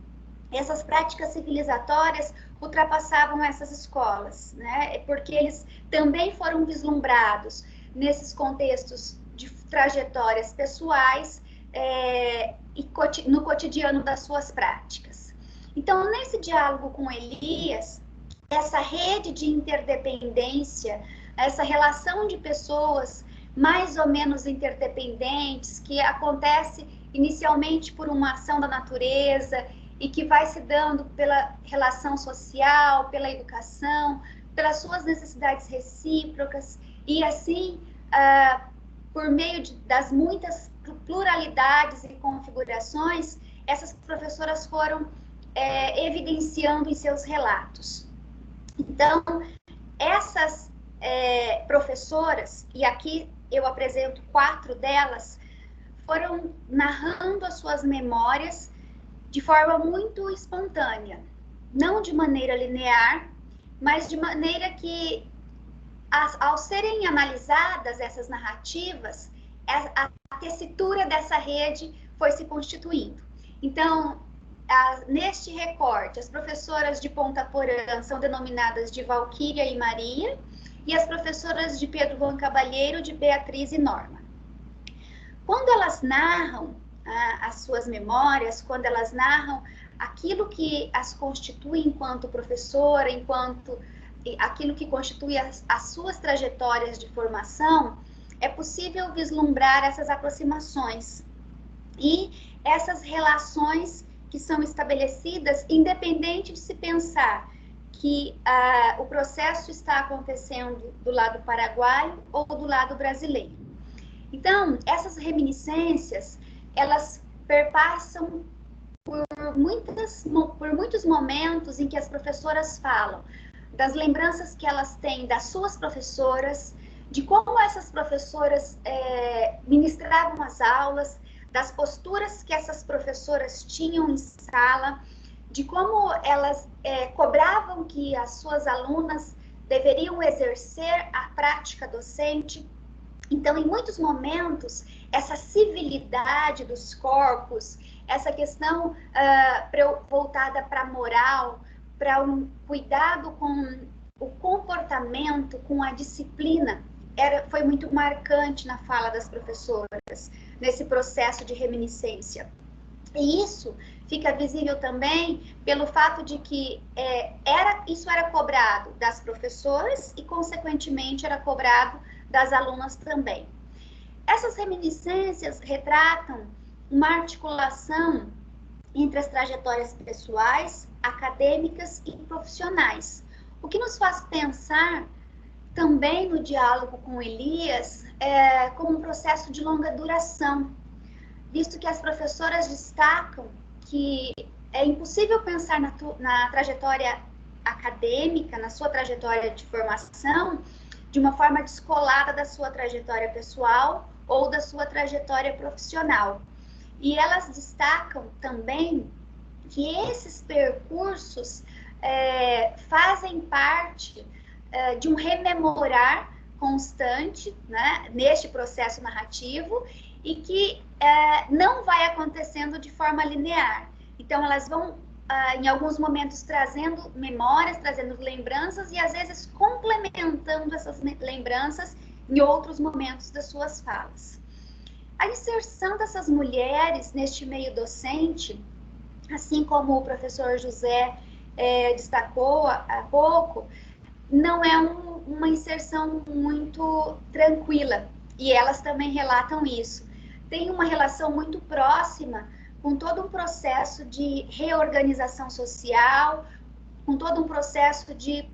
essas práticas civilizatórias ultrapassavam essas escolas, né? Porque eles também foram vislumbrados nesses contextos de trajetórias pessoais e no cotidiano das suas práticas. Então, nesse diálogo com Elias, essa rede de interdependência, essa relação de pessoas mais ou menos interdependentes, que acontece inicialmente por uma ação da natureza e que vai se dando pela relação social, pela educação, pelas suas necessidades recíprocas, e assim, por meio das muitas pluralidades e configurações, essas professoras foram evidenciando em seus relatos. Então, essas professoras, e aqui eu apresento 4 delas, foram narrando as suas memórias de forma muito espontânea, não de maneira linear, mas de maneira que, ao serem analisadas essas narrativas, a tessitura dessa rede foi se constituindo. Então, neste recorte, as professoras de Ponta Porã são denominadas de Valquíria e Maria, e as professoras de Pedro Juan Cavalheiro, de Beatriz e Norma. Quando elas narram as suas memórias, quando elas narram aquilo que as constitui enquanto professora, aquilo que constitui as suas trajetórias de formação, é possível vislumbrar essas aproximações e essas relações que são estabelecidas, independente de se pensar que o processo está acontecendo do lado paraguaio ou do lado brasileiro. Então, essas reminiscências, elas perpassam por muitos momentos em que as professoras falam das lembranças que elas têm das suas professoras, de como essas professoras ministravam as aulas, das posturas que essas professoras tinham em sala, de como elas cobravam que as suas alunas deveriam exercer a prática docente. Então, em muitos momentos, essa civilidade dos corpos, essa questão voltada para a moral, para um cuidado com o comportamento, com a disciplina, foi muito marcante na fala das professoras, nesse processo de reminiscência. E isso fica visível também pelo fato de que isso era cobrado das professoras e, consequentemente, era cobrado das alunas também. Essas reminiscências retratam uma articulação entre as trajetórias pessoais, acadêmicas e profissionais, o que nos faz pensar também no diálogo com Elias como um processo de longa duração, visto que as professoras destacam que é impossível pensar na trajetória acadêmica, na sua trajetória de formação, de uma forma descolada da sua trajetória pessoal ou da sua trajetória profissional. E elas destacam também que esses percursos fazem parte de um rememorar constante, né, neste processo narrativo, e que não vai acontecendo de forma linear. Então, elas vão, em alguns momentos, trazendo memórias, trazendo lembranças, e às vezes complementando essas lembranças em outros momentos das suas falas. A inserção dessas mulheres neste meio docente, assim como o professor José destacou há pouco, não é uma inserção muito tranquila, e elas também relatam isso. Tem uma relação muito próxima com todo um processo de reorganização social, com todo um processo de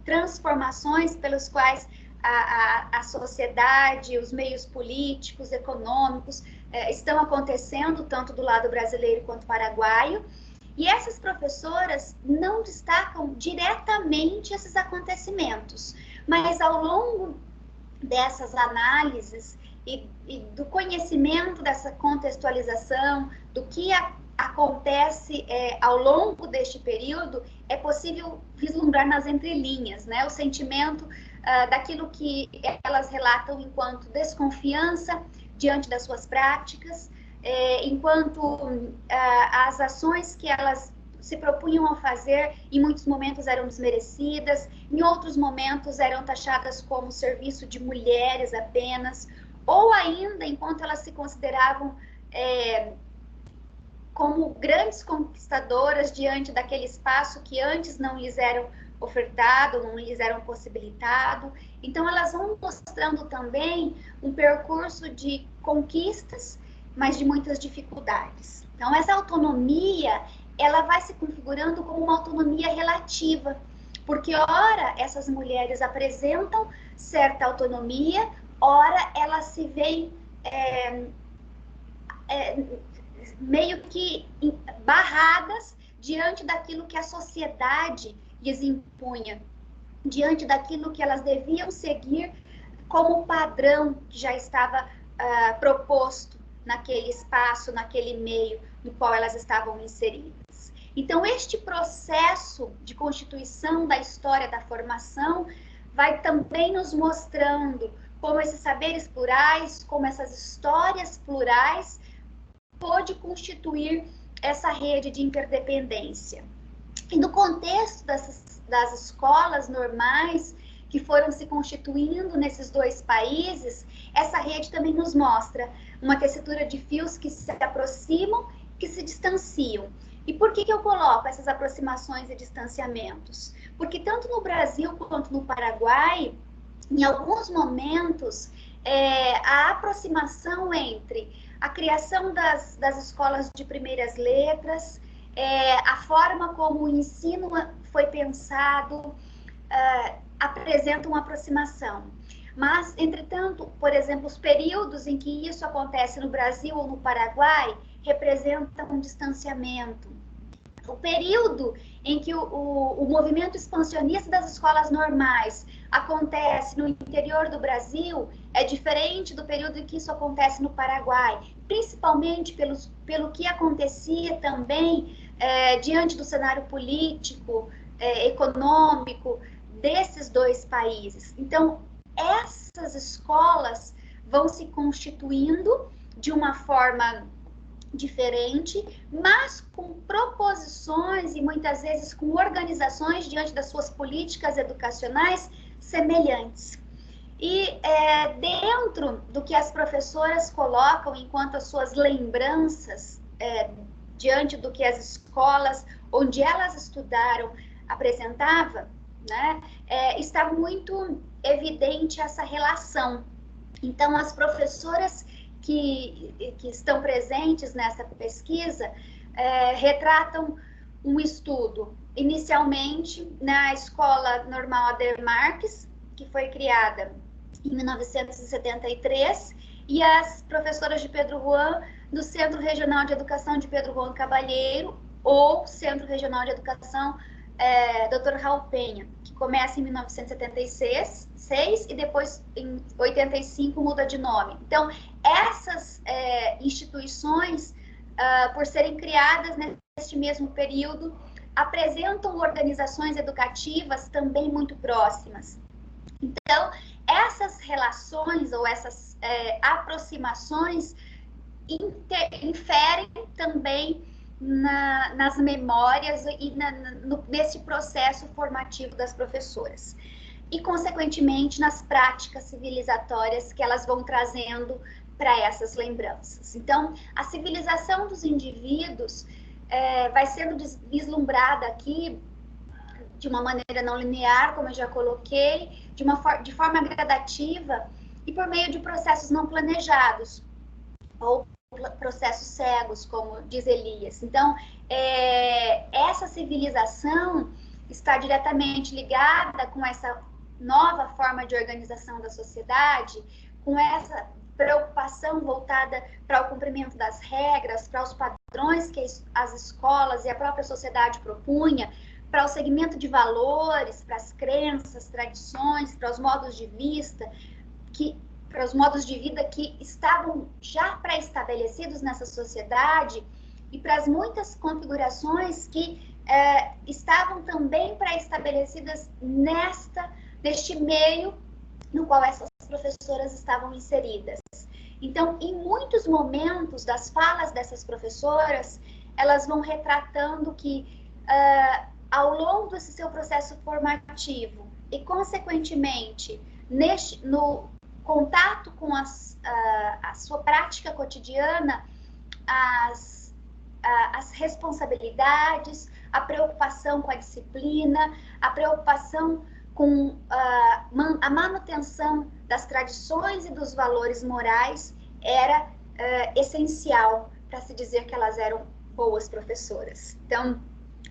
transformações pelos quais a sociedade, os meios políticos, econômicos estão acontecendo, tanto do lado brasileiro quanto paraguaio. E essas professoras não destacam diretamente esses acontecimentos, mas ao longo dessas análises e do conhecimento dessa contextualização, do que acontece ao longo deste período, é possível vislumbrar nas entrelinhas, né, o sentimento daquilo que elas relatam enquanto desconfiança diante das suas práticas, enquanto as ações que elas se propunham a fazer, em muitos momentos eram desmerecidas, em outros momentos eram taxadas como serviço de mulheres apenas, ou ainda, enquanto elas se consideravam como grandes conquistadoras diante daquele espaço que antes não lhes era ofertado, não lhes era possibilitado. Então, elas vão mostrando também um percurso de conquistas, mas de muitas dificuldades. Então, essa autonomia, ela vai se configurando como uma autonomia relativa, porque, ora, essas mulheres apresentam certa autonomia, ora, elas se veem meio que barradas diante daquilo que a sociedade lhes impunha, diante daquilo que elas deviam seguir como padrão que já estava proposto naquele espaço, naquele meio no qual elas estavam inseridas. Então, este processo de constituição da história da formação vai também nos mostrando como esses saberes plurais, como essas histórias plurais pôde constituir essa rede de interdependência. E no contexto das escolas normais que foram se constituindo nesses dois países, essa rede também nos mostra uma tessitura de fios que se aproximam, que se distanciam. E por que eu coloco essas aproximações e distanciamentos? Porque tanto no Brasil quanto no Paraguai, em alguns momentos, a aproximação entre a criação das escolas de primeiras letras, a forma como o ensino foi pensado, apresenta uma aproximação. Mas, entretanto, por exemplo, os períodos em que isso acontece no Brasil ou no Paraguai representam um distanciamento. O período em que o movimento expansionista das escolas normais acontece no interior do Brasil é diferente do período em que isso acontece no Paraguai, principalmente pelo que acontecia também diante do cenário político, econômico desses dois países. Então, essas escolas vão se constituindo de uma forma diferente, mas com proposições e muitas vezes com organizações diante das suas políticas educacionais semelhantes. E dentro do que as professoras colocam enquanto as suas lembranças diante do que as escolas onde elas estudaram apresentavam, né, está muito evidente essa relação. Então, as professoras que estão presentes nessa pesquisa retratam um estudo, inicialmente na Escola Normal Ader Marques, que foi criada em 1973, e as professoras de Pedro Juan, do Centro Regional de Educação de Pedro Juan Cavalheiro, ou Centro Regional de Educação Dr. Raul Penha, que começa em 1976 e depois, em 85, muda de nome. Então, essas instituições, por serem criadas neste mesmo período, apresentam organizações educativas também muito próximas. Então, essas relações ou essas aproximações inferem também nas memórias e nesse processo formativo das professoras. E, consequentemente, nas práticas civilizatórias que elas vão trazendo para essas lembranças. Então, a civilização dos indivíduos vai sendo vislumbrada aqui de uma maneira não linear, como eu já coloquei, de forma gradativa e por meio de processos não planejados, ou processos cegos, como diz Elias. Então, essa civilização está diretamente ligada com essa nova forma de organização da sociedade, com essa preocupação voltada para o cumprimento das regras, para os padrões que as escolas e a própria sociedade propunha, para o segmento de valores, para as crenças, tradições, para os modos de vista, para os modos de vida que estavam já pré-estabelecidos nessa sociedade e para as muitas configurações que estavam também pré-estabelecidas neste meio no qual essas professoras estavam inseridas. Então, em muitos momentos das falas dessas professoras, elas vão retratando que ao longo desse seu processo formativo e, consequentemente, no contato com a sua prática cotidiana, as responsabilidades, a preocupação com a disciplina, a preocupação com a manutenção das tradições e dos valores morais era essencial para se dizer que elas eram boas professoras. Então,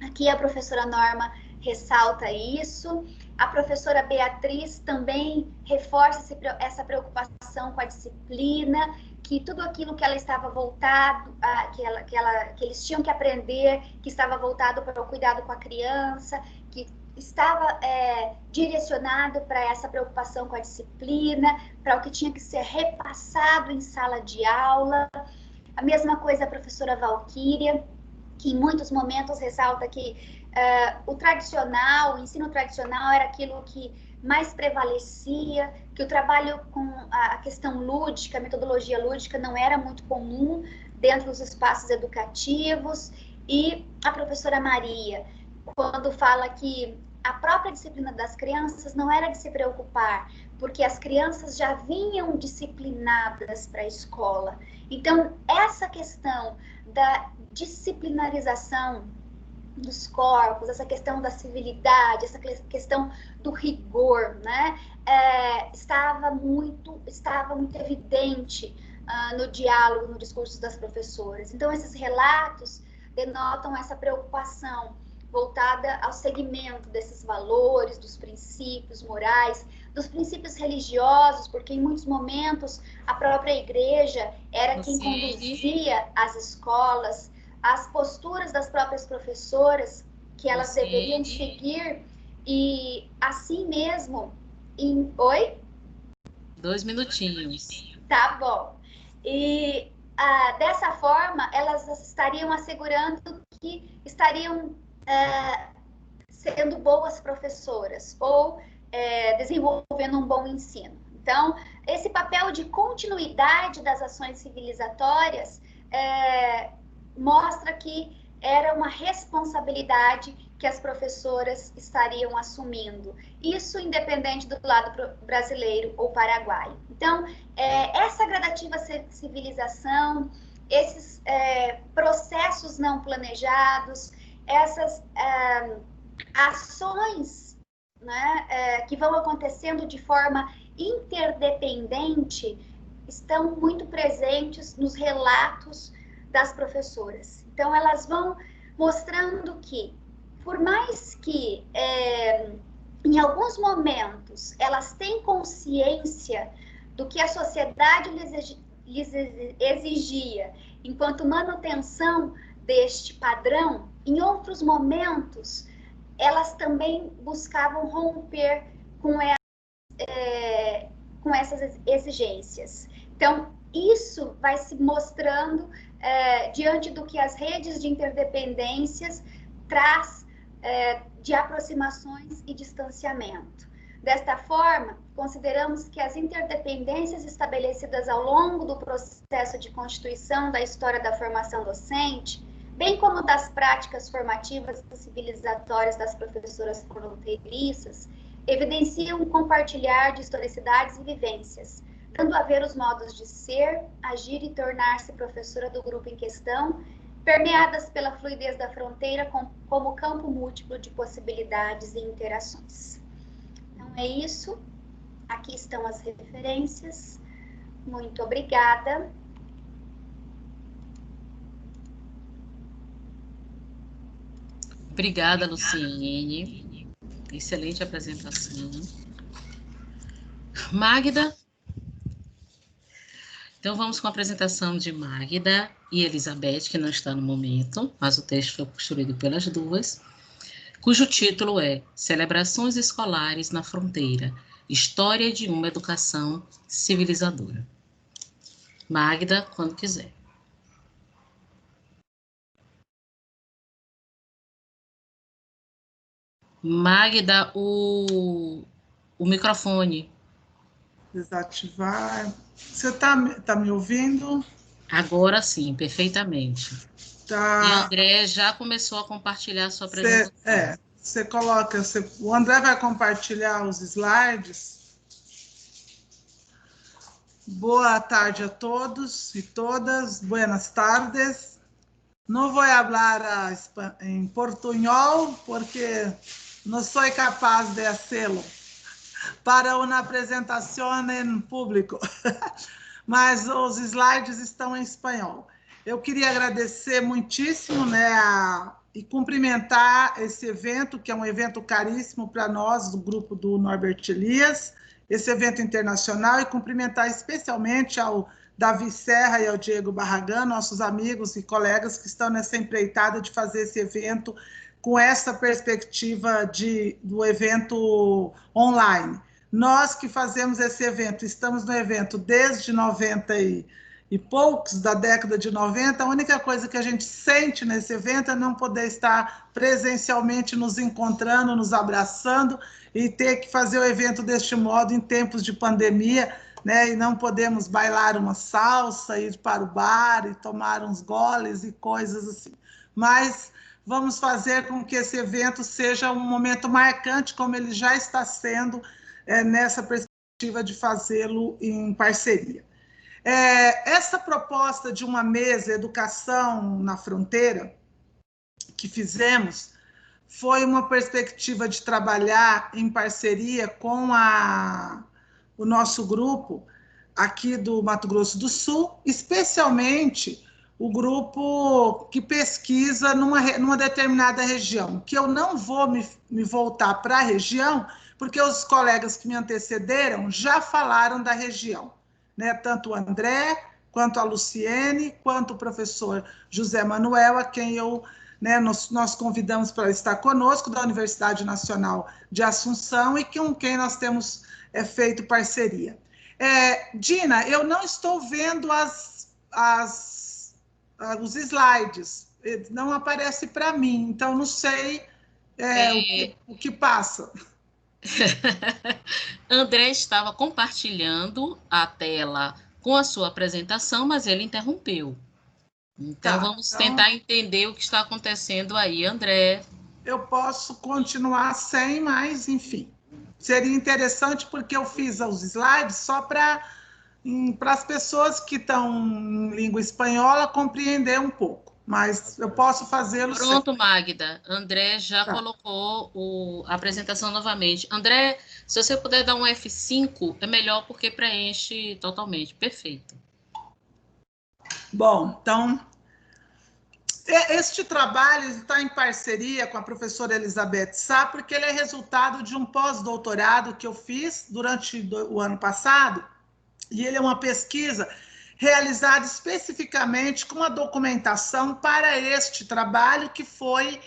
aqui a professora Norma ressalta isso, a professora Beatriz também reforça essa preocupação com a disciplina, que tudo aquilo que ela estava voltado, que eles tinham que aprender, que estava voltado para o cuidado com a criança, que estava direcionado para essa preocupação com a disciplina, para o que tinha que ser repassado em sala de aula. A mesma coisa a professora Valquíria, que em muitos momentos ressalta que o ensino tradicional era aquilo que mais prevalecia, que o trabalho com a questão lúdica, a metodologia lúdica não era muito comum dentro dos espaços educativos. E a professora Maria, quando fala que a própria disciplina das crianças não era de se preocupar, porque as crianças já vinham disciplinadas para a escola. Então, essa questão da disciplinarização dos corpos, essa questão da civilidade, essa questão do rigor, né, estava muito evidente no diálogo, no discurso das professoras. Então, esses relatos denotam essa preocupação voltada ao segmento desses valores, dos princípios morais, dos princípios religiosos, porque em muitos momentos a própria igreja era quem conduzia as escolas, as posturas das próprias professoras que elas deveriam seguir, e assim mesmo, Oi? 2 minutinhos. Tá bom. E dessa forma, elas estariam assegurando que estariam sendo boas professoras ou desenvolvendo um bom ensino. Então, esse papel de continuidade das ações civilizatórias mostra que era uma responsabilidade que as professoras estariam assumindo. Isso independente do lado brasileiro ou paraguaio. Então, essa gradativa civilização, esses processos não planejados, essas ações, né, que vão acontecendo de forma interdependente, estão muito presentes nos relatos das professoras. Então, elas vão mostrando que, por mais que em alguns momentos elas têm consciência do que a sociedade lhes exigia enquanto manutenção deste padrão, em outros momentos elas também buscavam romper com essas exigências. Então, isso vai se mostrando diante do que as redes de interdependências traz de aproximações e distanciamento. Desta forma, consideramos que as interdependências estabelecidas ao longo do processo de constituição da história da formação docente, bem como das práticas formativas e civilizatórias das professoras fronteiriças, evidenciam um compartilhar de historicidades e vivências, dando a ver os modos de ser, agir e tornar-se professora do grupo em questão, permeadas pela fluidez da fronteira como campo múltiplo de possibilidades e interações. Então é isso. Aqui estão as referências. Muito obrigada. Obrigada, Luciene. Excelente apresentação. Magda. Então, vamos com a apresentação de Magda e Elizabeth, que não está no momento, mas o texto foi construído pelas duas, cujo título é Celebrações Escolares na Fronteira, História de uma Educação Civilizadora. Magda, quando quiser. Magda, o microfone. Desativar. Você tá me ouvindo? Agora sim, perfeitamente. Tá. E André já começou a compartilhar a sua apresentação. Você coloca... o André vai compartilhar os slides. Boa tarde a todos e todas. Buenas tardes. Não vou falar em portunhol, porque não sou capaz de fazê-lo para uma apresentação em público, mas os slides estão em espanhol. Eu queria agradecer muitíssimo, e cumprimentar esse evento, que é um evento caríssimo para nós, do grupo do Norbert Elias, esse evento internacional, e cumprimentar especialmente ao Davi Serra e ao Diego Barragán, nossos amigos e colegas que estão nessa empreitada de fazer esse evento com essa perspectiva do evento online. Nós que fazemos esse evento, estamos no evento desde 90 e poucos, da década de 90, a única coisa que a gente sente nesse evento é não poder estar presencialmente nos encontrando, nos abraçando, e ter que fazer o evento deste modo em tempos de pandemia, e não podemos bailar uma salsa, ir para o bar e tomar uns goles e coisas assim. Mas vamos fazer com que esse evento seja um momento marcante, como ele já está sendo, nessa perspectiva de fazê-lo em parceria. Essa proposta de uma mesa Educação na Fronteira que fizemos foi uma perspectiva de trabalhar em parceria com o nosso grupo aqui do Mato Grosso do Sul, especialmente o grupo que pesquisa numa determinada região, que eu não vou me voltar para a região, porque os colegas que me antecederam já falaram da região, tanto o André, quanto a Luciene, quanto o professor José Manuel, a quem nós convidamos para estar conosco, da Universidade Nacional de Assunção, e com quem nós temos feito parceria. Dina, eu não estou vendo os slides, não aparece para mim, então não sei o que passa. André estava compartilhando a tela com a sua apresentação, mas ele interrompeu. Então, vamos tentar entender o que está acontecendo aí, André. Eu posso continuar sem, mas, enfim. Seria interessante, porque eu fiz os slides só para as pessoas que estão em língua espanhola compreender um pouco, mas eu posso fazê-lo. Pronto, Magda. André já colocou a apresentação novamente. André, se você puder dar um F5, é melhor, porque preenche totalmente. Perfeito. Bom, então, este trabalho está em parceria com a professora Elizabeth Sá, porque ele é resultado de um pós-doutorado que eu fiz durante o ano passado, e ele é uma pesquisa realizada especificamente com a documentação para este trabalho, que foi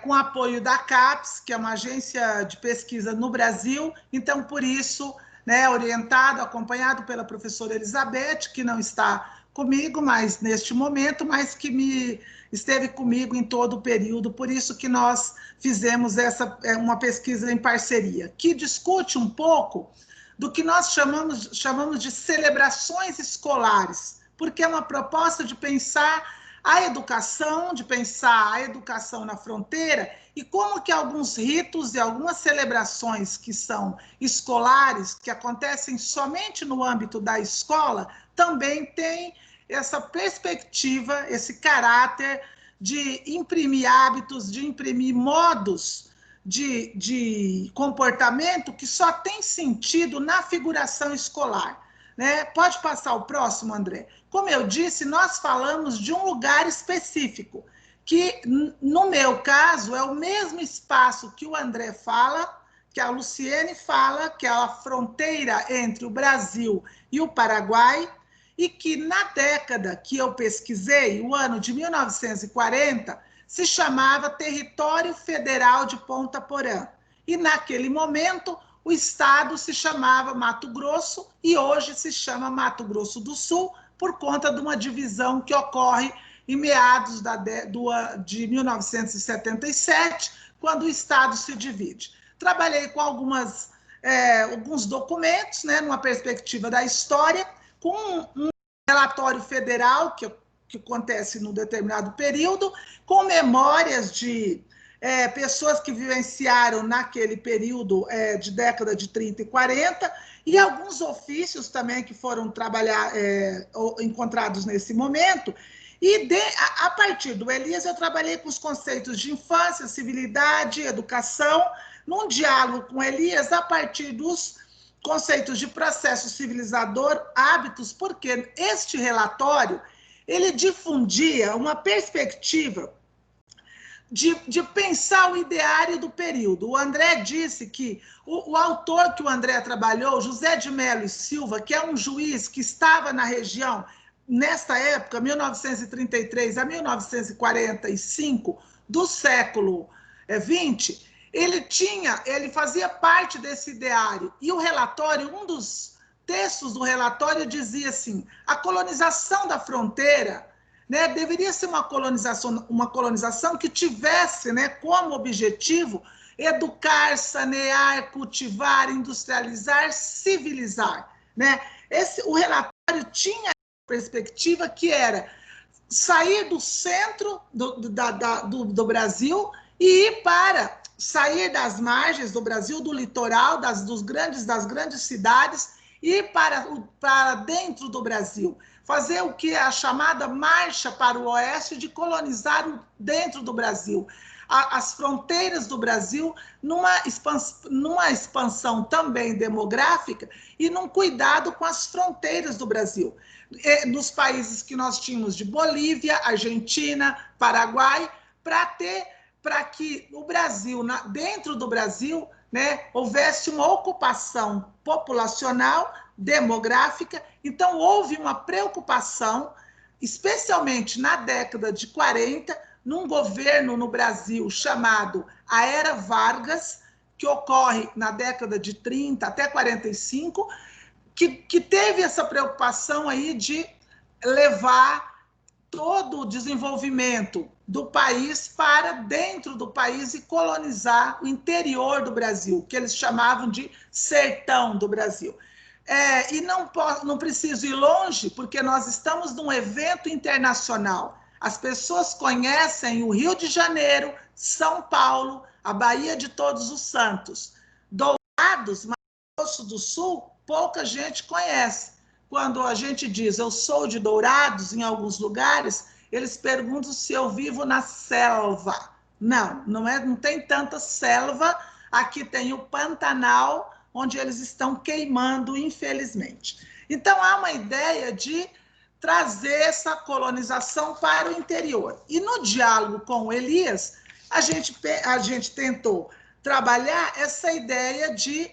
com apoio da CAPES, que é uma agência de pesquisa no Brasil. Então, por isso, né, orientado, acompanhado pela professora Elizabeth, que não está comigo mais neste momento, mas que esteve comigo em todo o período. Por isso que nós fizemos uma pesquisa em parceria, que discute um pouco do que nós chamamos de celebrações escolares, porque é uma proposta de pensar a educação na fronteira e como que alguns ritos e algumas celebrações que são escolares, que acontecem somente no âmbito da escola, também têm essa perspectiva, esse caráter de imprimir hábitos, de imprimir modos de comportamento que só tem sentido na figuração escolar, né? Pode passar o próximo, André. Como eu disse, nós falamos de um lugar específico, que, no meu caso, é o mesmo espaço que o André fala, que a Luciene fala, que é a fronteira entre o Brasil e o Paraguai, e que na década que eu pesquisei, o ano de 1940, se chamava Território Federal de Ponta Porã. E naquele momento, o estado se chamava Mato Grosso e hoje se chama Mato Grosso do Sul, por conta de uma divisão que ocorre em meados de 1977, quando o estado se divide. Trabalhei com alguns documentos, né, numa perspectiva da história, com um relatório federal que acontece num determinado período, com memórias de pessoas que vivenciaram naquele período de década de 30 e 40, e alguns ofícios também que foram encontrados nesse momento. E a partir do Elias, eu trabalhei com os conceitos de infância, civilidade, educação, num diálogo com Elias, a partir dos conceitos de processo civilizador, hábitos, porque este relatório ele difundia uma perspectiva de pensar o ideário do período. O André disse que o autor que o André trabalhou, José de Melo e Silva, que é um juiz que estava na região, nesta época, 1933 a 1945, do século XX, ele fazia parte desse ideário. E o relatório, um dos textos do relatório dizia assim: a colonização da fronteira, né, deveria ser uma colonização que tivesse, né, como objetivo educar, sanear, cultivar, industrializar, civilizar, né? O relatório tinha a perspectiva que era sair do centro do Brasil e ir para sair das margens do Brasil, do litoral, das grandes cidades, e ir para dentro do Brasil, fazer o que é a chamada marcha para o oeste, de colonizar dentro do Brasil, as fronteiras do Brasil, numa expansão também demográfica e num cuidado com as fronteiras do Brasil. Nos países que nós tínhamos de Bolívia, Argentina, Paraguai, para que o Brasil, dentro do Brasil, né, houvesse uma ocupação populacional, demográfica. Então, houve uma preocupação, especialmente na década de 40, num governo no Brasil chamado a Era Vargas, que ocorre na década de 30 até 45, que teve essa preocupação aí de levar todo o desenvolvimento do país para dentro do país e colonizar o interior do Brasil, que eles chamavam de sertão do Brasil. E não preciso ir longe, porque nós estamos num evento internacional. As pessoas conhecem o Rio de Janeiro, São Paulo, a Baía de Todos os Santos. Dourados, Mato Grosso do Sul, pouca gente conhece. Quando a gente diz eu sou de Dourados, em alguns lugares, eles perguntam se eu vivo na selva. Não tem tanta selva. Aqui tem o Pantanal, onde eles estão queimando, infelizmente. Então, há uma ideia de trazer essa colonização para o interior. E no diálogo com o Elias, a gente tentou trabalhar essa ideia de,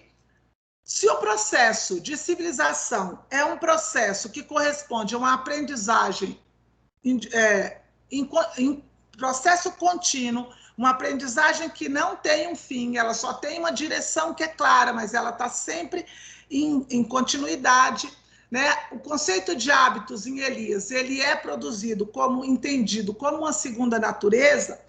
se o processo de civilização é um processo que corresponde a uma aprendizagem em processo contínuo, Uma aprendizagem que não tem um fim, ela só tem uma direção que é clara, mas ela está sempre em continuidade, né? O conceito de hábitos em Elias, ele é produzido entendido como uma segunda natureza.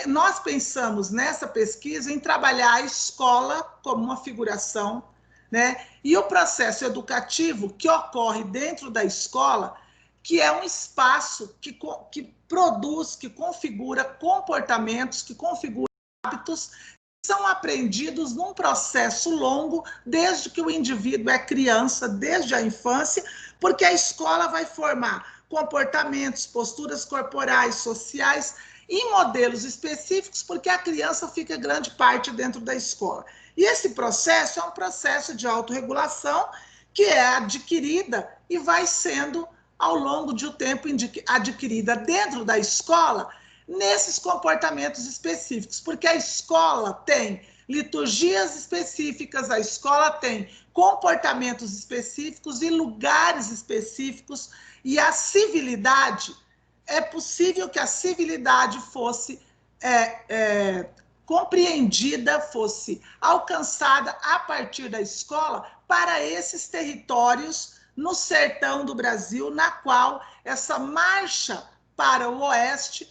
Nós pensamos nessa pesquisa em trabalhar a escola como uma figuração, né? E o processo educativo que ocorre dentro da escola, que é um espaço que produz, que configura comportamentos, que configura hábitos, que são aprendidos num processo longo, desde que o indivíduo é criança, desde a infância, porque a escola vai formar comportamentos, posturas corporais, sociais, em modelos específicos, porque a criança fica grande parte dentro da escola. E esse processo é um processo de autorregulação que é adquirida e vai sendo, ao longo de um tempo, adquirida dentro da escola, nesses comportamentos específicos, porque a escola tem liturgias específicas, a escola tem comportamentos específicos e lugares específicos, e a civilidade, é possível que a civilidade fosse compreendida, fosse alcançada a partir da escola para esses territórios no sertão do Brasil, na qual essa marcha para o oeste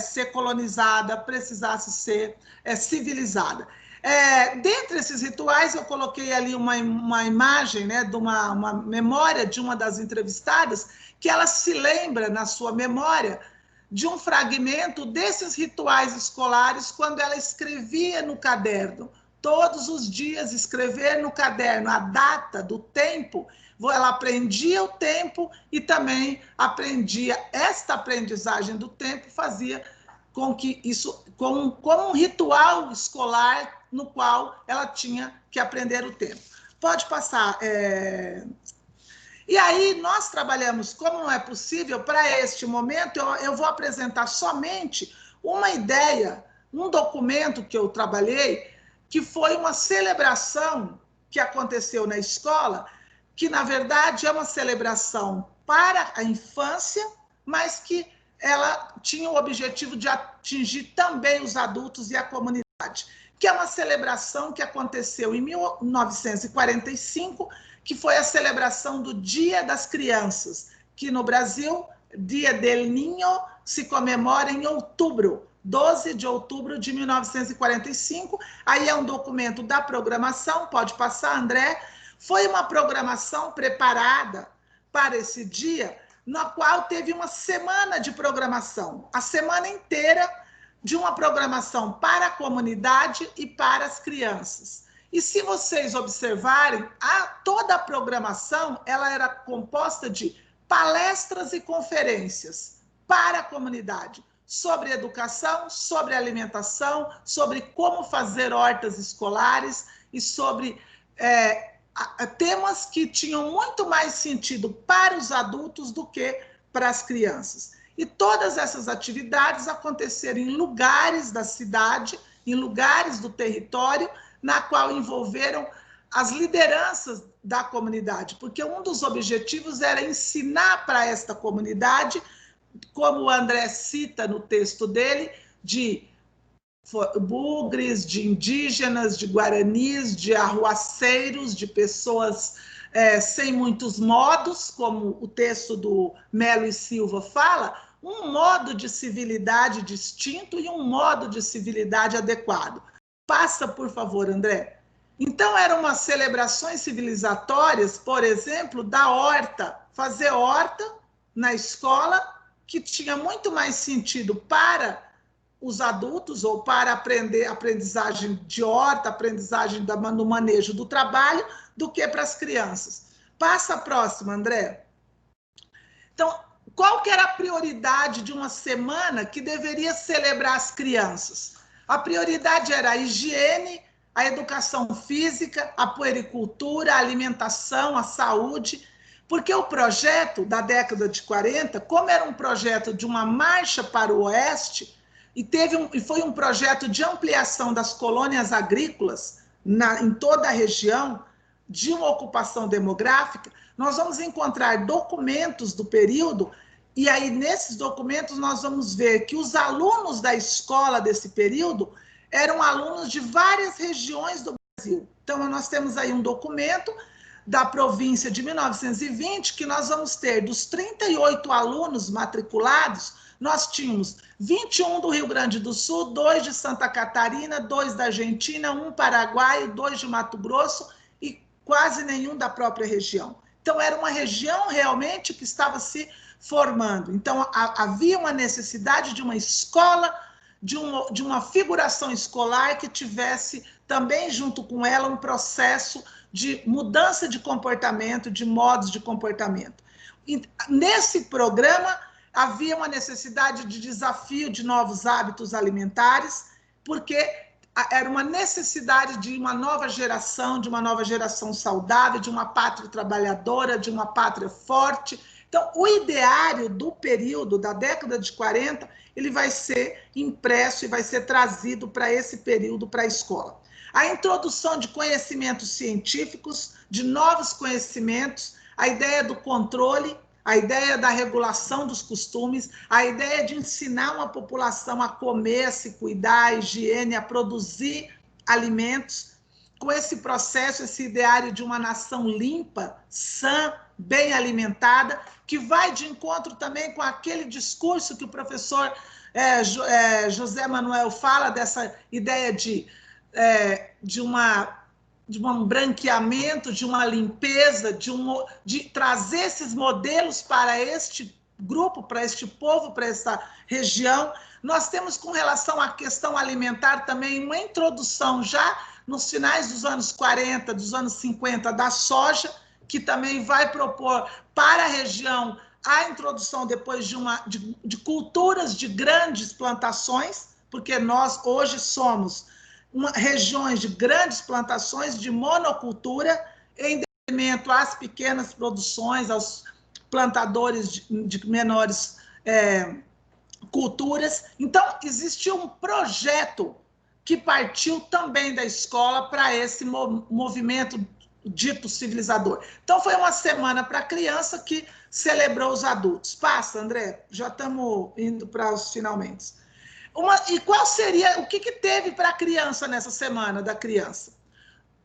ser colonizada, precisasse ser civilizada. Dentre esses rituais, eu coloquei ali uma imagem, né, de uma memória de uma das entrevistadas, que ela se lembra, na sua memória, de um fragmento desses rituais escolares, quando ela escrevia no caderno, todos os dias escrever no caderno a data do tempo, ela aprendia o tempo e também aprendia, esta aprendizagem do tempo fazia com que isso, como um ritual escolar no qual ela tinha que aprender o tempo. Pode passar. E aí nós trabalhamos, como não é possível, para este momento, eu vou apresentar somente uma ideia, um documento que eu trabalhei, que foi uma celebração que aconteceu na escola, que, na verdade, é uma celebração para a infância, mas que ela tinha o objetivo de atingir também os adultos e a comunidade, que é uma celebração que aconteceu em 1945, que foi a celebração do Dia das Crianças, que no Brasil, Dia del Niño, se comemora em outubro, 12 de outubro de 1945. Aí é um documento da programação, pode passar, André. Foi uma programação preparada para esse dia, na qual teve uma semana de programação, a semana inteira de uma programação para a comunidade e para as crianças. E se vocês observarem, toda a programação ela era composta de palestras e conferências para a comunidade, sobre educação, sobre alimentação, sobre como fazer hortas escolares e sobre temas que tinham muito mais sentido para os adultos do que para as crianças. E todas essas atividades aconteceram em lugares da cidade, em lugares do território, na qual envolveram as lideranças da comunidade, porque um dos objetivos era ensinar para esta comunidade, como o André cita no texto dele, de bugres, de indígenas, de guaranis, de arruaceiros, de pessoas sem muitos modos, como o texto do Melo e Silva fala, um modo de civilidade distinto e um modo de civilidade adequado. Passa, por favor, André. Então, eram umas celebrações civilizatórias, por exemplo, da horta, fazer horta na escola, que tinha muito mais sentido para os adultos, ou para aprendizagem de horta, aprendizagem no manejo do trabalho, do que para as crianças. Passa a próxima, André. Então, qual que era a prioridade de uma semana que deveria celebrar as crianças? A prioridade era a higiene, a educação física, a puericultura, a alimentação, a saúde, porque o projeto da década de 40, como era um projeto de uma marcha para o oeste, e foi um projeto de ampliação das colônias agrícolas em toda a região, de uma ocupação demográfica, nós vamos encontrar documentos do período E aí, nesses documentos, nós vamos ver que os alunos da escola desse período eram alunos de várias regiões do Brasil. Então, nós temos aí um documento da província de 1920, que nós vamos ter dos 38 alunos matriculados, nós tínhamos 21 do Rio Grande do Sul, 2 de Santa Catarina, 2 da Argentina, 1 paraguaio, 2 de Mato Grosso e quase nenhum da própria região. Então, era uma região realmente que estava se formando. Então, havia uma necessidade de uma escola, de uma figuração escolar que tivesse também junto com ela um processo de mudança de comportamento, de modos de comportamento. E nesse programa, havia uma necessidade de desafio de novos hábitos alimentares, porque era uma necessidade de uma nova geração saudável, de uma pátria trabalhadora, de uma pátria forte. Então, o ideário do período, da década de 40, ele vai ser impresso e vai ser trazido para esse período, para a escola. A introdução de conhecimentos científicos, de novos conhecimentos, a ideia do controle, a ideia da regulação dos costumes, a ideia de ensinar uma população a comer, a se cuidar, a higiene, a produzir alimentos, com esse processo, esse ideário de uma nação limpa, sã, bem alimentada, que vai de encontro também com aquele discurso que o professor José Manuel fala, dessa ideia de um branqueamento, de uma limpeza, de trazer esses modelos para este grupo, para este povo, para essa região. Nós temos, com relação à questão alimentar, também uma introdução já nos finais dos anos 40, dos anos 50, da soja, que também vai propor para a região a introdução depois de culturas de grandes plantações, porque nós hoje somos regiões de grandes plantações, de monocultura, em detrimento às pequenas produções, aos plantadores de menores culturas. Então, existiu um projeto que partiu também da escola para esse movimento dito civilizador. Então, foi uma semana para a criança que celebrou os adultos. Passa, André, já estamos indo para os finalmente. E qual seria, o que teve para a criança nessa semana da criança?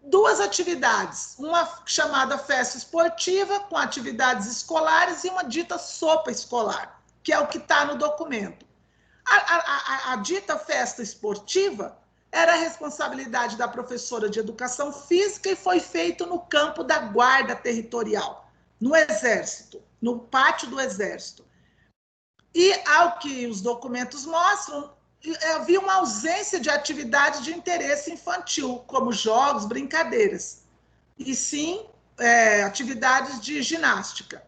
2 atividades, uma chamada festa esportiva, com atividades escolares, e uma dita sopa escolar, que é o que está no documento. A dita festa esportiva era a responsabilidade da professora de educação física e foi feito no campo da guarda territorial, no Exército, no pátio do Exército. E, ao que os documentos mostram, havia uma ausência de atividade de interesse infantil, como jogos, brincadeiras, e sim atividades de ginástica.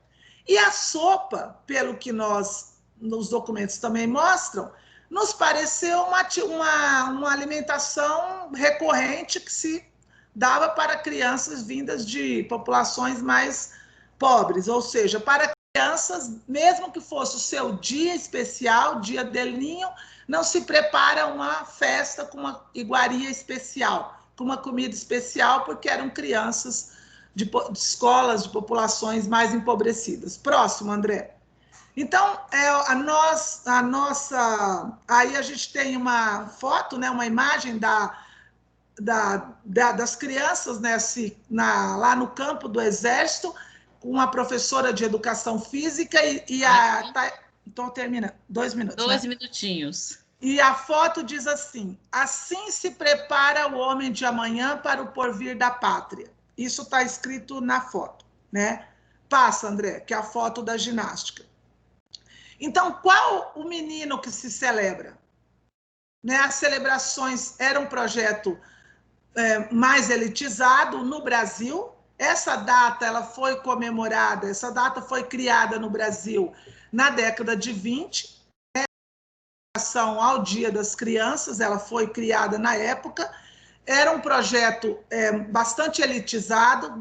E a sopa, pelo que nos documentos também mostram, nos pareceu uma alimentação recorrente que se dava para crianças vindas de populações mais pobres, ou seja, para crianças, mesmo que fosse o seu dia especial, dia del Niño, não se prepara uma festa com uma iguaria especial, com uma comida especial, porque eram crianças de escolas de populações mais empobrecidas. Próximo, André. Então, aí a gente tem uma foto, né, uma imagem das crianças, né, lá no campo do Exército, com uma professora de educação física então, termina, 2 minutos. 2 minutinhos. E a foto diz assim: assim se prepara o homem de amanhã para o porvir da pátria. Isso está escrito na foto, né? Passa, André, que é a foto da ginástica. Então, qual o menino que se celebra? Né? As celebrações eram um projeto mais elitizado no Brasil. Essa data ela foi comemorada, essa data foi criada no Brasil na década de 20, né? Em relação ao Dia das Crianças, ela foi criada na época. Era um projeto bastante elitizado,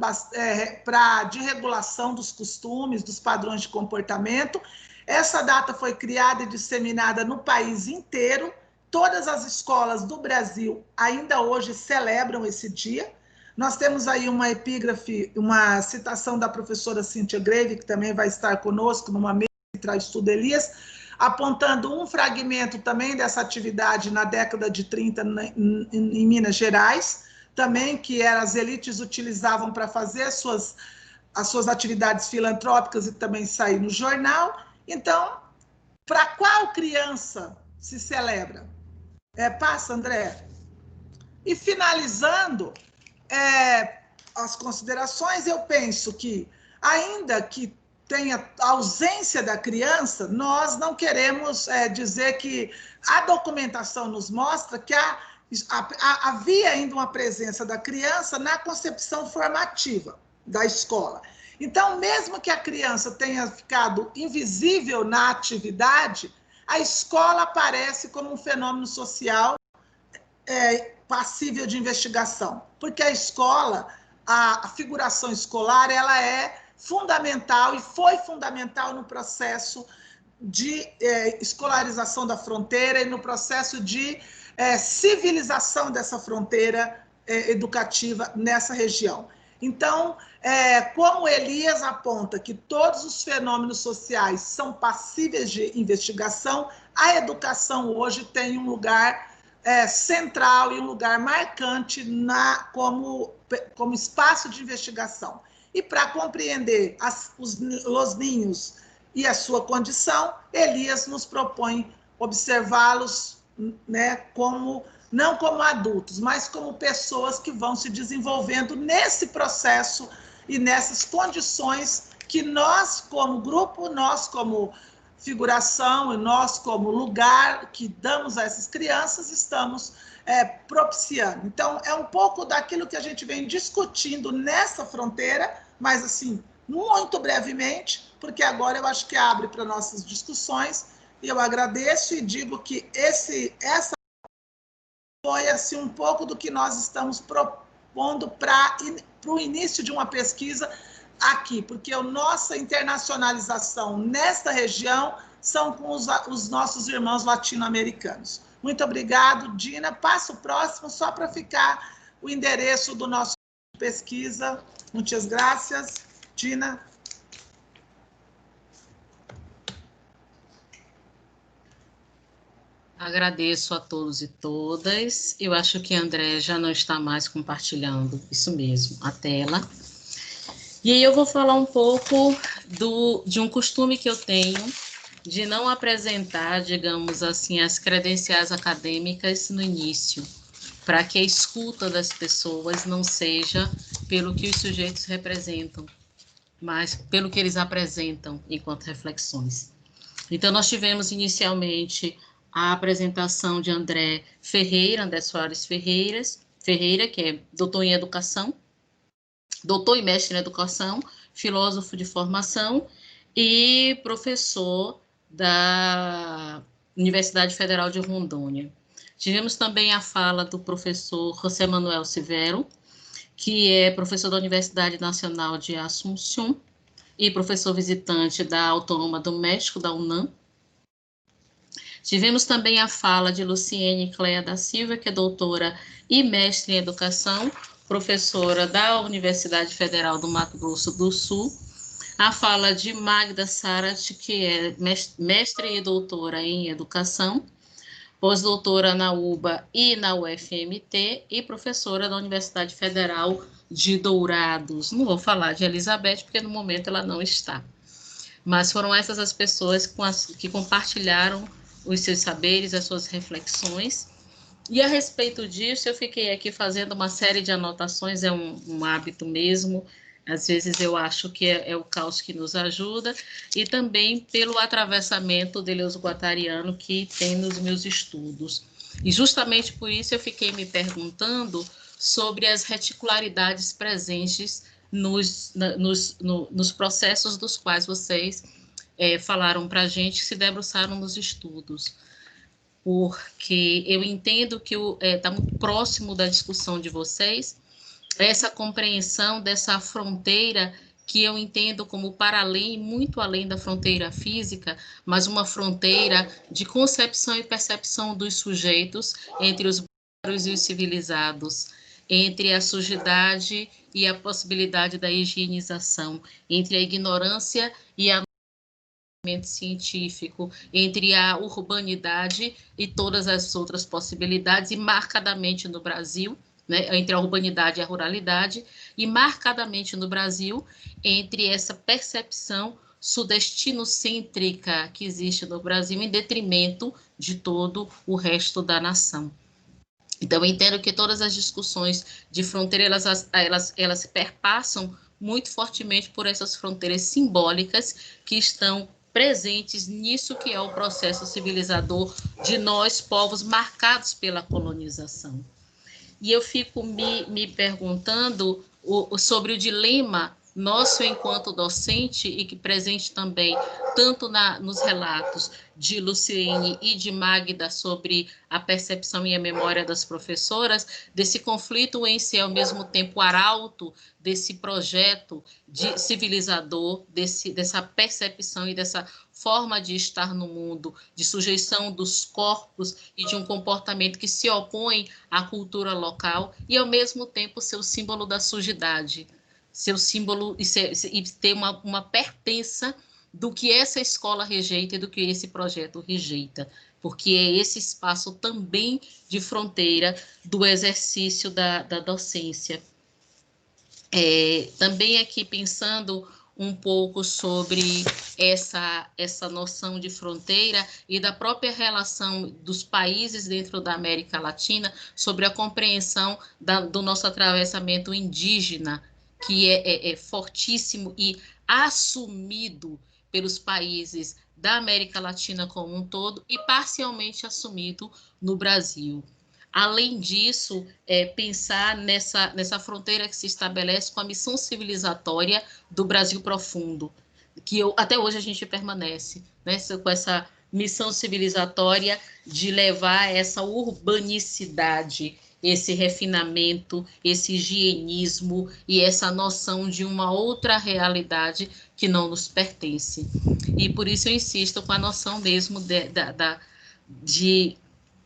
de regulação dos costumes, dos padrões de comportamento. Essa data foi criada e disseminada no país inteiro. Todas as escolas do Brasil ainda hoje celebram esse dia. Nós temos aí uma epígrafe, uma citação da professora Cíntia Greve, que também vai estar conosco numa mesa Central Estudo Elias, apontando um fragmento também dessa atividade na década de 30 em Minas Gerais, também que as elites utilizavam para fazer as suas atividades filantrópicas e também sair no jornal. Então, para qual criança se celebra? Passa, André. E finalizando as considerações, eu penso que, ainda que tenha ausência da criança, nós não queremos dizer que a documentação nos mostra que havia ainda uma presença da criança na concepção formativa da escola. Então, mesmo que a criança tenha ficado invisível na atividade, a escola aparece como um fenômeno social passível de investigação, porque a escola, a figuração escolar, ela é fundamental e foi fundamental no processo de escolarização da fronteira e no processo de civilização dessa fronteira educativa nessa região. Então, como Elias aponta que todos os fenômenos sociais são passíveis de investigação, a educação hoje tem um lugar central e um lugar marcante como espaço de investigação. E para compreender os ninhos e a sua condição, Elias nos propõe observá-los, né, não como adultos, mas como pessoas que vão se desenvolvendo nesse processo e nessas condições que nós, como grupo, nós, como figuração, e nós, como lugar que damos a essas crianças, estamos propiciando. Então, é um pouco daquilo que a gente vem discutindo nessa fronteira, mas, assim, muito brevemente, porque agora eu acho que abre para nossas discussões, e eu agradeço e digo que essa foi, assim, um pouco do que nós estamos propondo para o início de uma pesquisa aqui, porque a nossa internacionalização nesta região são com os nossos irmãos latino-americanos. Muito obrigado, Dina. Passa o próximo, só para ficar o endereço do nosso pesquisa. Muitas graças, Dina. Agradeço a todos e todas. Eu acho que André já não está mais compartilhando, isso mesmo, a tela. E aí eu vou falar um pouco de um costume que eu tenho de não apresentar, digamos assim, as credenciais acadêmicas no início, para que a escuta das pessoas não seja pelo que os sujeitos representam, mas pelo que eles apresentam enquanto reflexões. Então, nós tivemos inicialmente a apresentação de André Soares Ferreira, que é doutor em educação, doutor e mestre em educação, filósofo de formação e professor da Universidade Federal de Rondônia. Tivemos também a fala do professor José Manuel Severo, que é professor da Universidade Nacional de Assunção e professor visitante da Autônoma do México, da UNAM. Tivemos também a fala de Luciene Cleia da Silva, que é doutora e mestre em educação, professora da Universidade Federal do Mato Grosso do Sul. A fala de Magda Sarat, que é mestre e doutora em educação, pós-doutora na UBA e na UFMT, e professora da Universidade Federal de Dourados. Não vou falar de Elizabeth, porque no momento ela não está. Mas foram essas as pessoas que compartilharam os seus saberes, as suas reflexões. E a respeito disso, eu fiquei aqui fazendo uma série de anotações, é um hábito mesmo. Às vezes eu acho que é o caos que nos ajuda, e também pelo atravessamento de Deleuze-Guattariano que tem nos meus estudos. E justamente por isso eu fiquei me perguntando sobre as reticularidades presentes nos processos dos quais vocês falaram para a gente, que se debruçaram nos estudos. Porque eu entendo que está muito próximo da discussão de vocês, essa compreensão dessa fronteira que eu entendo como para além, muito além da fronteira física, mas uma fronteira de concepção e percepção dos sujeitos entre os bárbaros e os civilizados, entre a sujidade e a possibilidade da higienização, entre a ignorância e a científico entre a urbanidade e todas as outras possibilidades, e marcadamente no Brasil, né, entre a urbanidade e a ruralidade, e marcadamente no Brasil, entre essa percepção sudestinocêntrica que existe no Brasil, em detrimento de todo o resto da nação. Então, eu entendo que todas as discussões de fronteira, elas perpassam muito fortemente por essas fronteiras simbólicas que estão presentes nisso que é o processo civilizador de nós, povos marcados pela colonização. E eu fico me perguntando sobre o dilema nosso enquanto docente, e que presente também tanto nos relatos de Luciene e de Magda sobre a percepção e a memória das professoras, desse conflito em ser ao mesmo tempo arauto desse projeto de civilizador, dessa percepção e dessa forma de estar no mundo, de sujeição dos corpos e de um comportamento que se opõe à cultura local, e ao mesmo tempo ser o símbolo da sujidade, seu símbolo e ter uma pertença do que essa escola rejeita e do que esse projeto rejeita, porque é esse espaço também de fronteira do exercício da docência. Também aqui pensando um pouco sobre essa noção de fronteira e da própria relação dos países dentro da América Latina, sobre a compreensão do nosso atravessamento indígena, que é fortíssimo e assumido pelos países da América Latina como um todo e parcialmente assumido no Brasil. Além disso, pensar nessa fronteira que se estabelece com a missão civilizatória do Brasil profundo, que até hoje a gente permanece, né, com essa missão civilizatória de levar essa urbanicidade, esse refinamento, esse higienismo e essa noção de uma outra realidade que não nos pertence. E por isso eu insisto com a noção mesmo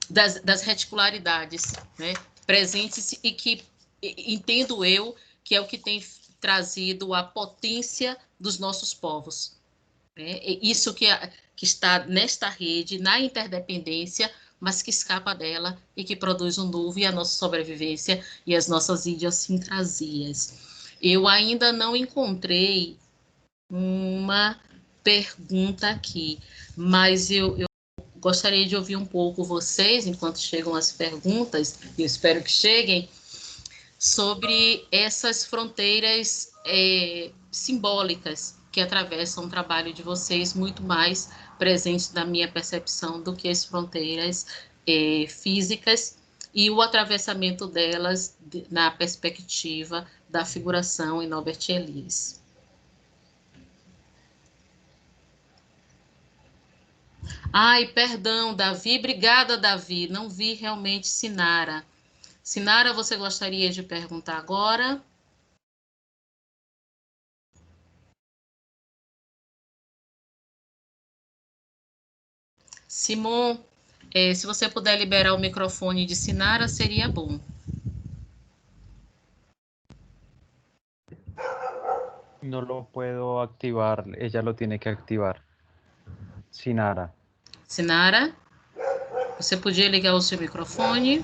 das reticularidades, né, presentes, e que entendo eu que é o que tem trazido a potência dos nossos povos. Né? Isso que está nesta rede, na interdependência, mas que escapa dela e que produz um novo, e a nossa sobrevivência e as nossas idiosincrasias. Eu ainda não encontrei uma pergunta aqui, mas eu gostaria de ouvir um pouco vocês, enquanto chegam as perguntas, e eu espero que cheguem, sobre essas fronteiras simbólicas que atravessam o trabalho de vocês, muito mais presentes na minha percepção do que as fronteiras físicas, e o atravessamento delas na perspectiva da figuração em Norbert Elias. Ai, perdão, Davi. Obrigada, Davi. Não vi realmente Sinara. Sinara, você gostaria de perguntar agora? Simon, se você puder liberar o microfone de Sinara, seria bom. No lo puedo activar, ella lo tiene que activar. Sinara. Sinara, você podia ligar o seu microfone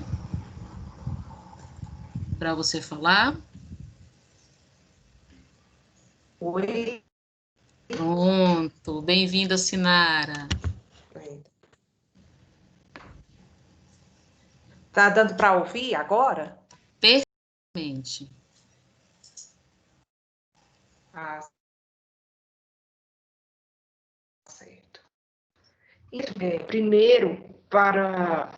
para você falar? Oi. Pronto, bem-vinda, Sinara. Tá dando para ouvir agora? Perfeitamente. Ah, certo. Primeiro, para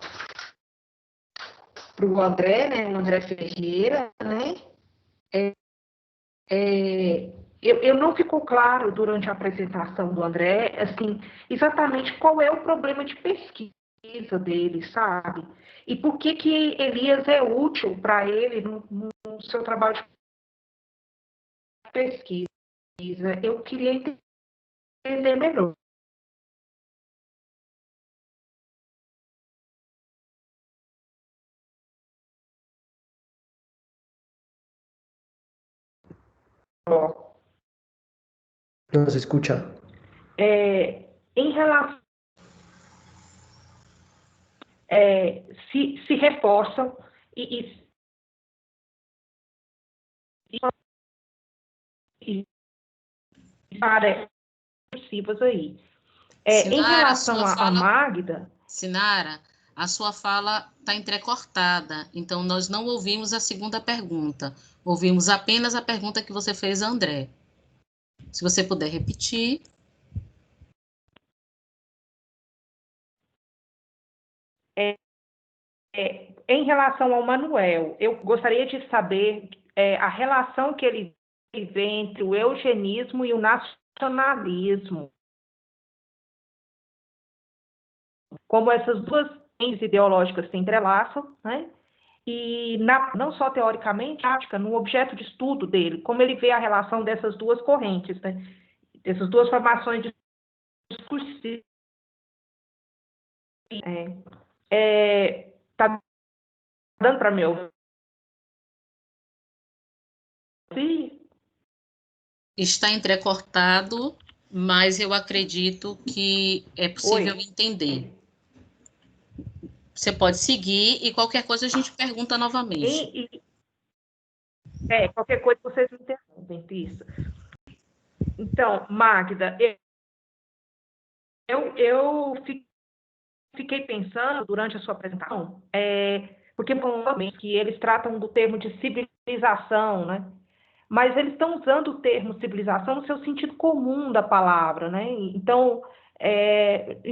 o André, né, o André Ferreira, né, eu não ficou claro durante a apresentação do André, assim, exatamente qual é o problema de pesquisa dele, sabe? E por que Elias é útil para ele no seu trabalho de pesquisa. Eu queria entender melhor. No se escucha. em relação se reforçam e parecem possíveis aí. Em Sinara, relação à Magda... Sinara, a sua fala está entrecortada, então nós não ouvimos a segunda pergunta. Ouvimos apenas a pergunta que você fez a André. Se você puder repetir. Em relação ao Manuel, eu gostaria de saber a relação que ele vê entre o eugenismo e o nacionalismo. Como essas duas linhas ideológicas se entrelaçam, né? E não só teoricamente, prática, no objeto de estudo dele, como ele vê a relação dessas duas correntes, né? Dessas duas formações discursivas. Tá dando para me ouvir? Está entrecortado, mas eu acredito que é possível entender. Você pode seguir e qualquer coisa a gente pergunta novamente. Qualquer coisa vocês me interrompem, isso. Então, Magda, eu fiquei pensando durante a sua apresentação, porque que eles tratam do termo de civilização, né? Mas eles estão usando o termo civilização no seu sentido comum da palavra, né? Então,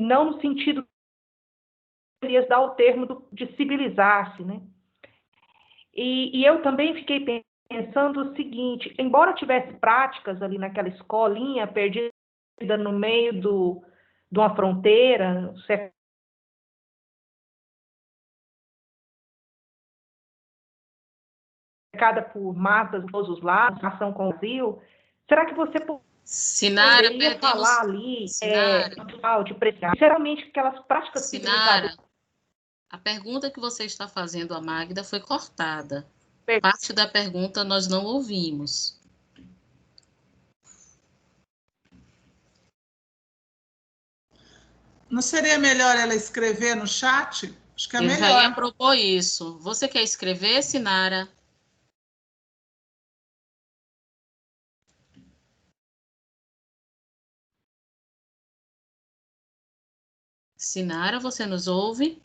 não no sentido que eles dão o termo de civilizar-se, né? E eu também fiquei pensando o seguinte, embora tivesse práticas ali naquela escolinha perdida no meio de uma fronteira, cercada por matas de todos os lados, ação com o Brasil, será que você poderia falar ali de preciar? Sinceramente, aquelas práticas civilizadoras. A pergunta que você está fazendo a Magda foi cortada. Parte da pergunta nós não ouvimos. Não seria melhor ela escrever no chat? Acho que é melhor. Eu já ia propor isso. Você quer escrever, Sinara? Sinara, você nos ouve?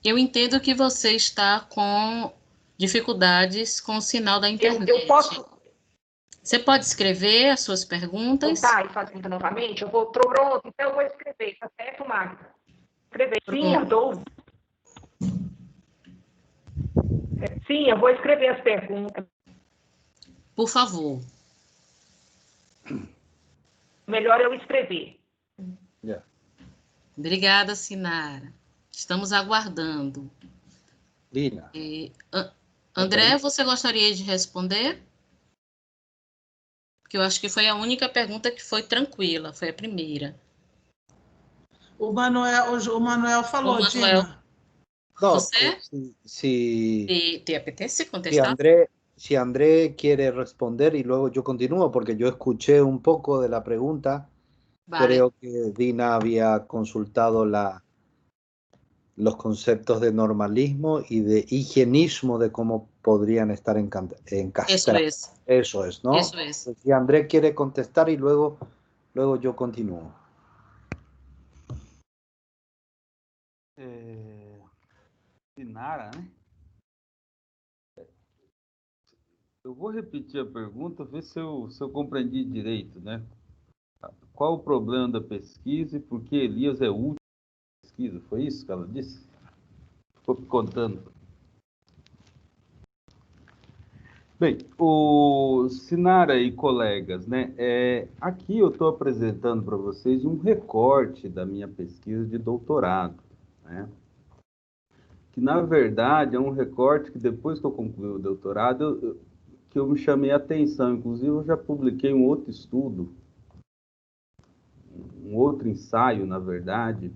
Eu entendo que você está com dificuldades com o sinal da internet. Eu posso... Você pode escrever as suas perguntas? Tá, e fazendo novamente? Eu vou... Pronto, então eu vou escrever. Tá certo, Magda? Escrever. Sim, eu dou. Sim, eu vou escrever as perguntas. Por favor. Melhor eu escrever. Yeah. Obrigada, Sinara. Estamos aguardando. Lina. André, você gostaria de responder? Porque eu acho que foi a única pergunta que foi tranquila, foi a primeira. O Manuel falou, Dina. No, ¿Você? ¿Te apetece contestar? Si André quiere responder y luego yo continúo, porque yo escuché un poco de la pregunta. Vale. Creo que Dina había consultado los conceptos de normalismo y de higienismo, de cómo podrían estar encastrados. Eso es, ¿no? Eso es. Si André quiere contestar y luego yo continúo. Sinara, né? Eu vou repetir a pergunta, ver se eu compreendi direito, né? Qual o problema da pesquisa e por que Elias é útil na pesquisa? Foi isso que ela disse? Ficou me contando. Bem, o Sinara e colegas, né? Aqui eu estou apresentando para vocês um recorte da minha pesquisa de doutorado, né? Que, na verdade, é um recorte que, depois que eu concluí o doutorado, que eu me chamei a atenção. Inclusive, eu já publiquei um outro estudo, um outro ensaio, na verdade,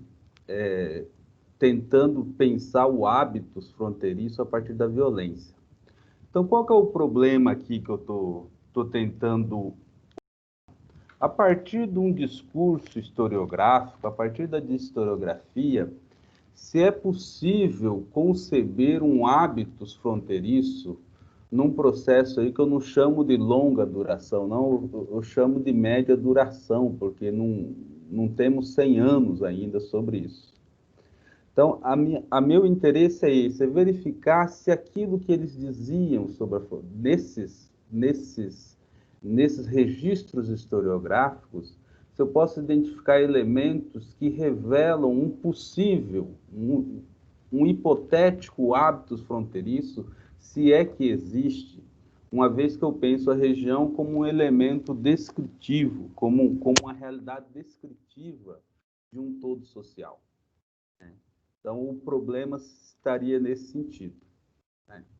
tentando pensar o hábitos fronteiriço a partir da violência. Então, qual que é o problema aqui que eu tô tentando, a partir de um discurso historiográfico, a partir da historiografia, se é possível conceber um hábitos fronteiriço num processo aí que eu não chamo de longa duração, não, eu chamo de média duração, porque não temos 100 anos ainda sobre isso. Então, meu interesse é esse, é verificar se aquilo que eles diziam sobre nesses registros historiográficos, se eu posso identificar elementos que revelam um possível, um hipotético hábitos fronteiriço, se é que existe, uma vez que eu penso a região como um elemento descritivo, como uma realidade descritiva de um todo social. Então, o problema estaria nesse sentido.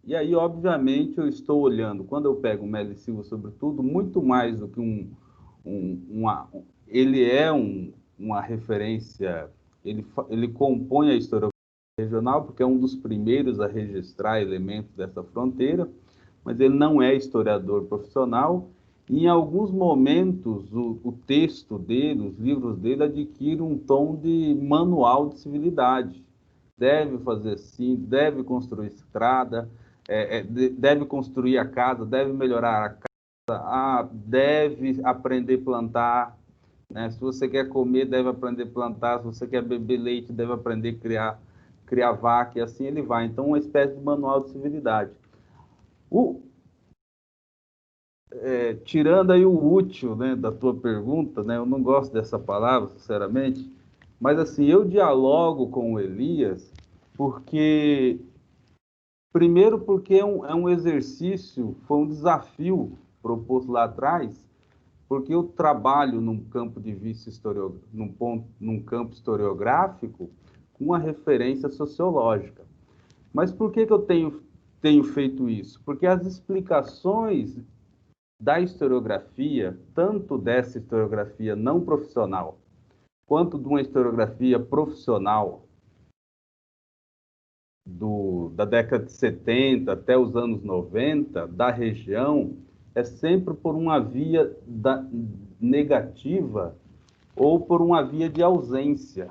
E aí, obviamente, eu estou olhando, quando eu pego o Melo Silva, sobretudo, muito mais do que ele é uma referência, ele compõe a historiografia regional, porque é um dos primeiros a registrar elementos dessa fronteira, mas ele não é historiador profissional, e em alguns momentos o texto dele, os livros dele, adquire um tom de manual de civilidade. Deve fazer assim, deve construir estrada, deve construir a casa, deve melhorar a casa, deve aprender a plantar, né? Se você quer comer, deve aprender a plantar, se você quer beber leite, deve aprender a criar vaca, e assim ele vai. Então, uma espécie de manual de civilidade. Tirando aí o útil, né, da tua pergunta, né, eu não gosto dessa palavra, sinceramente, mas assim, eu dialogo com o Elias primeiro porque é um exercício, foi um desafio proposto lá atrás, porque eu trabalho num campo de vista num campo historiográfico com uma referência sociológica. Mas por que eu tenho feito isso? Porque as explicações da historiografia, tanto dessa historiografia não profissional, quanto de uma historiografia profissional da década de 70 até os anos 90, da região, é sempre por uma via negativa ou por uma via de ausência.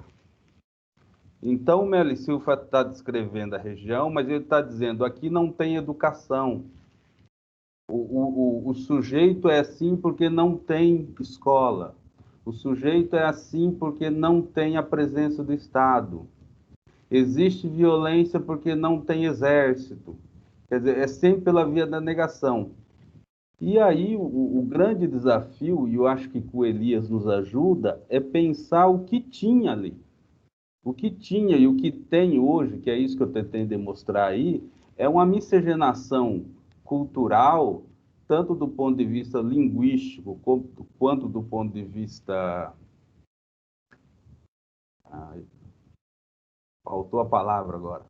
Então, o Melo Silva está descrevendo a região, mas ele está dizendo, aqui não tem educação. O sujeito é assim porque não tem escola. O sujeito é assim porque não tem a presença do Estado. Existe violência porque não tem exército. Quer dizer, é sempre pela via da negação. E aí, o grande desafio, e eu acho que o Elias nos ajuda, é pensar o que tinha ali. O que tinha e o que tem hoje, que é isso que eu tentei demonstrar aí, é uma miscigenação cultural, tanto do ponto de vista linguístico, quanto do ponto de vista... faltou a palavra agora.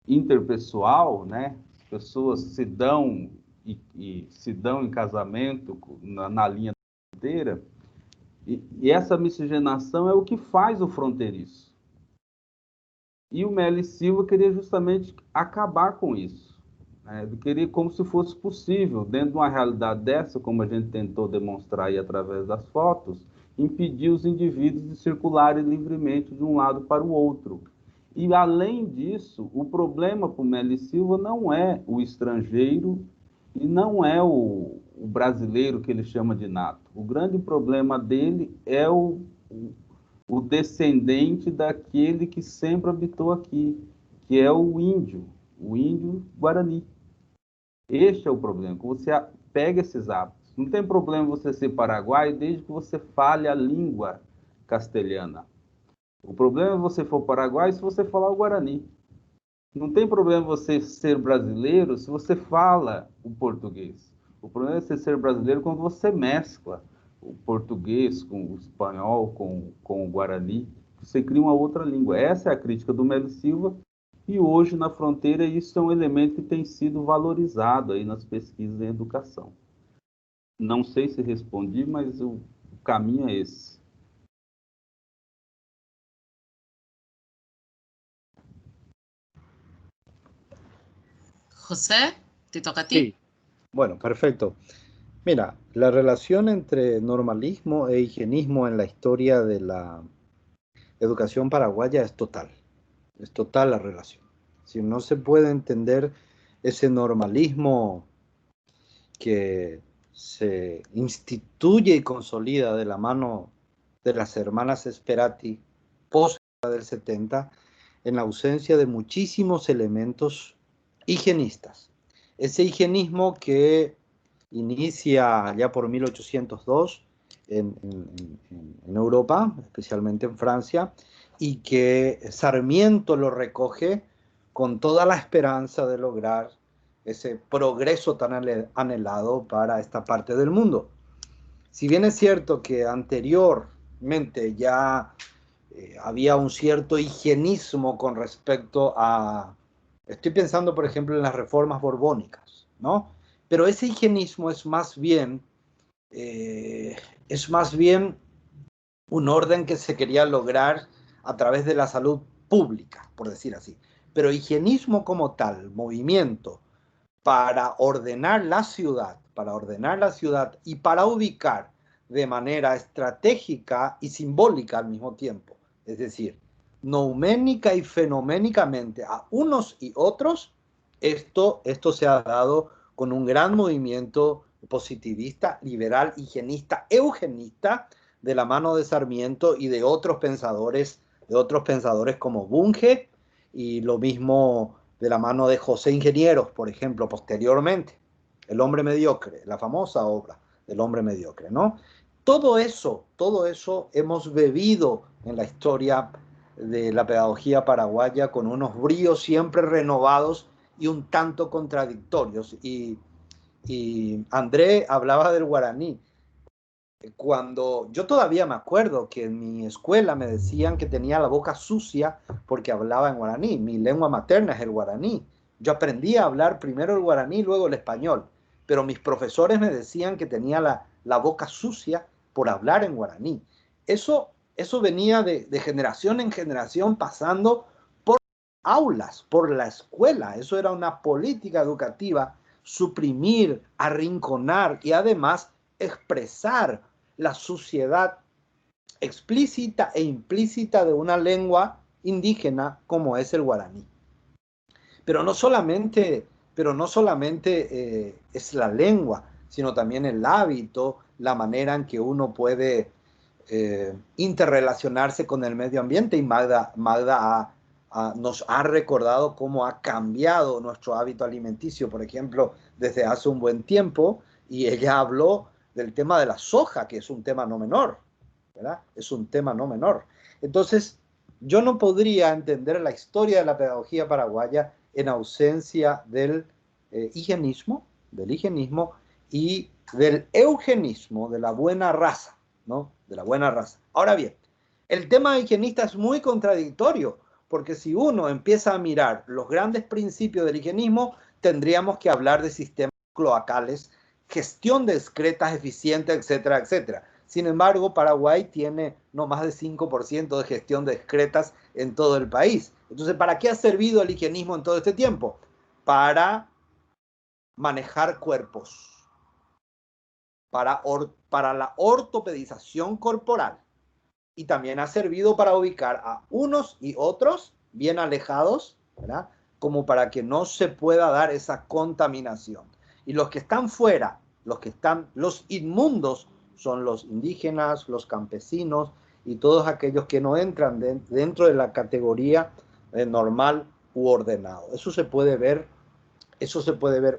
Interpessoal, né? As pessoas se dão e se dão em casamento na linha da fronteira, e essa miscigenação é o que faz o fronteiriço. E o Melo Silva queria justamente acabar com isso. Né? Ele queria como se fosse possível, dentro de uma realidade dessa, como a gente tentou demonstrar aí através das fotos, impedir os indivíduos de circularem livremente de um lado para o outro. E, além disso, o problema para o Melo Silva não é o estrangeiro e não é o brasileiro que ele chama de nato. O grande problema dele é o descendente daquele que sempre habitou aqui, que é o índio Guarani. Este é o problema, que você pega esses hábitos. Não tem problema você ser paraguaio desde que você fale a língua castelhana. O problema é você for paraguaio se você falar o Guarani. Não tem problema você ser brasileiro se você fala o português. O problema é você ser brasileiro quando você mescla o português com o espanhol, com o guarani. Você cria uma outra língua. Essa é a crítica do Melo Silva. E hoje, na fronteira, isso é um elemento que tem sido valorizado aí nas pesquisas em educação. Não sei se respondi, mas o caminho é esse. José, te toca a ti. Sí, bueno, perfecto. Mira, la relación entre normalismo e higienismo en la historia de la educación paraguaya es total la relación. Si no se puede entender ese normalismo que se instituye y consolida de la mano de las hermanas Sperati post del 70, en ausencia de muchísimos elementos higienistas. Ese higienismo que inicia ya por 1802 en Europa, especialmente en Francia, y que Sarmiento lo recoge con toda la esperanza de lograr ese progreso tan anhelado para esta parte del mundo. Si bien es cierto que anteriormente ya había un cierto higienismo con respecto a, estoy pensando por ejemplo en las reformas borbónicas, ¿no? Pero ese higienismo es más bien un orden que se quería lograr a través de la salud pública, por decir así. Pero higienismo como tal, movimiento para ordenar la ciudad y para ubicar de manera estratégica y simbólica al mismo tiempo, es decir, nouménica y fenoménicamente a unos y otros, esto se ha dado con un gran movimiento positivista, liberal, higienista, eugenista, de la mano de Sarmiento y de otros pensadores como Bunge, y lo mismo de la mano de José Ingenieros, por ejemplo, posteriormente, El hombre mediocre, la famosa obra del hombre mediocre, ¿no? Todo eso hemos bebido en la historia de la pedagogía paraguaya con unos bríos siempre renovados y un tanto contradictorios. Y André hablaba del guaraní. Cuando yo todavía me acuerdo que en mi escuela me decían que tenía la boca sucia porque hablaba en guaraní. Mi lengua materna es el guaraní. Yo aprendí a hablar primero el guaraní, luego el español. Pero mis profesores me decían que tenía la boca sucia por hablar en guaraní. Eso venía de generación en generación pasando por aulas, por la escuela. Eso era una política educativa, suprimir, arrinconar y además expresar la suciedad explícita e implícita de una lengua indígena como es el guaraní. Pero no solamente es la lengua, sino también el hábito, la manera en que uno puede interrelacionarse con el medio ambiente. Y Magda nos ha recordado cómo ha cambiado nuestro hábito alimenticio, por ejemplo, desde hace un buen tiempo, y ella habló del tema de la soja, que es un tema no menor, ¿verdad? Es un tema no menor. Entonces, yo no podría entender la historia de la pedagogía paraguaya en ausencia del higienismo y del eugenismo, de la buena raza, ¿no? De la buena raza. Ahora bien, el tema higienista es muy contradictorio, porque si uno empieza a mirar los grandes principios del higienismo, tendríamos que hablar de sistemas cloacales, gestión de excretas eficiente, etcétera, etcétera. Sin embargo, Paraguay tiene no más de 5% de gestión de excretas en todo el país. Entonces, ¿para qué ha servido el higienismo en todo este tiempo? Para manejar cuerpos, para la ortopedización corporal. Y también ha servido para ubicar a unos y otros bien alejados, ¿verdad? Como para que no se pueda dar esa contaminación. Y los que están fuera, los inmundos, son los indígenas, los campesinos y todos aquellos que no entran dentro de la categoría normal u ordenado. Eso se puede ver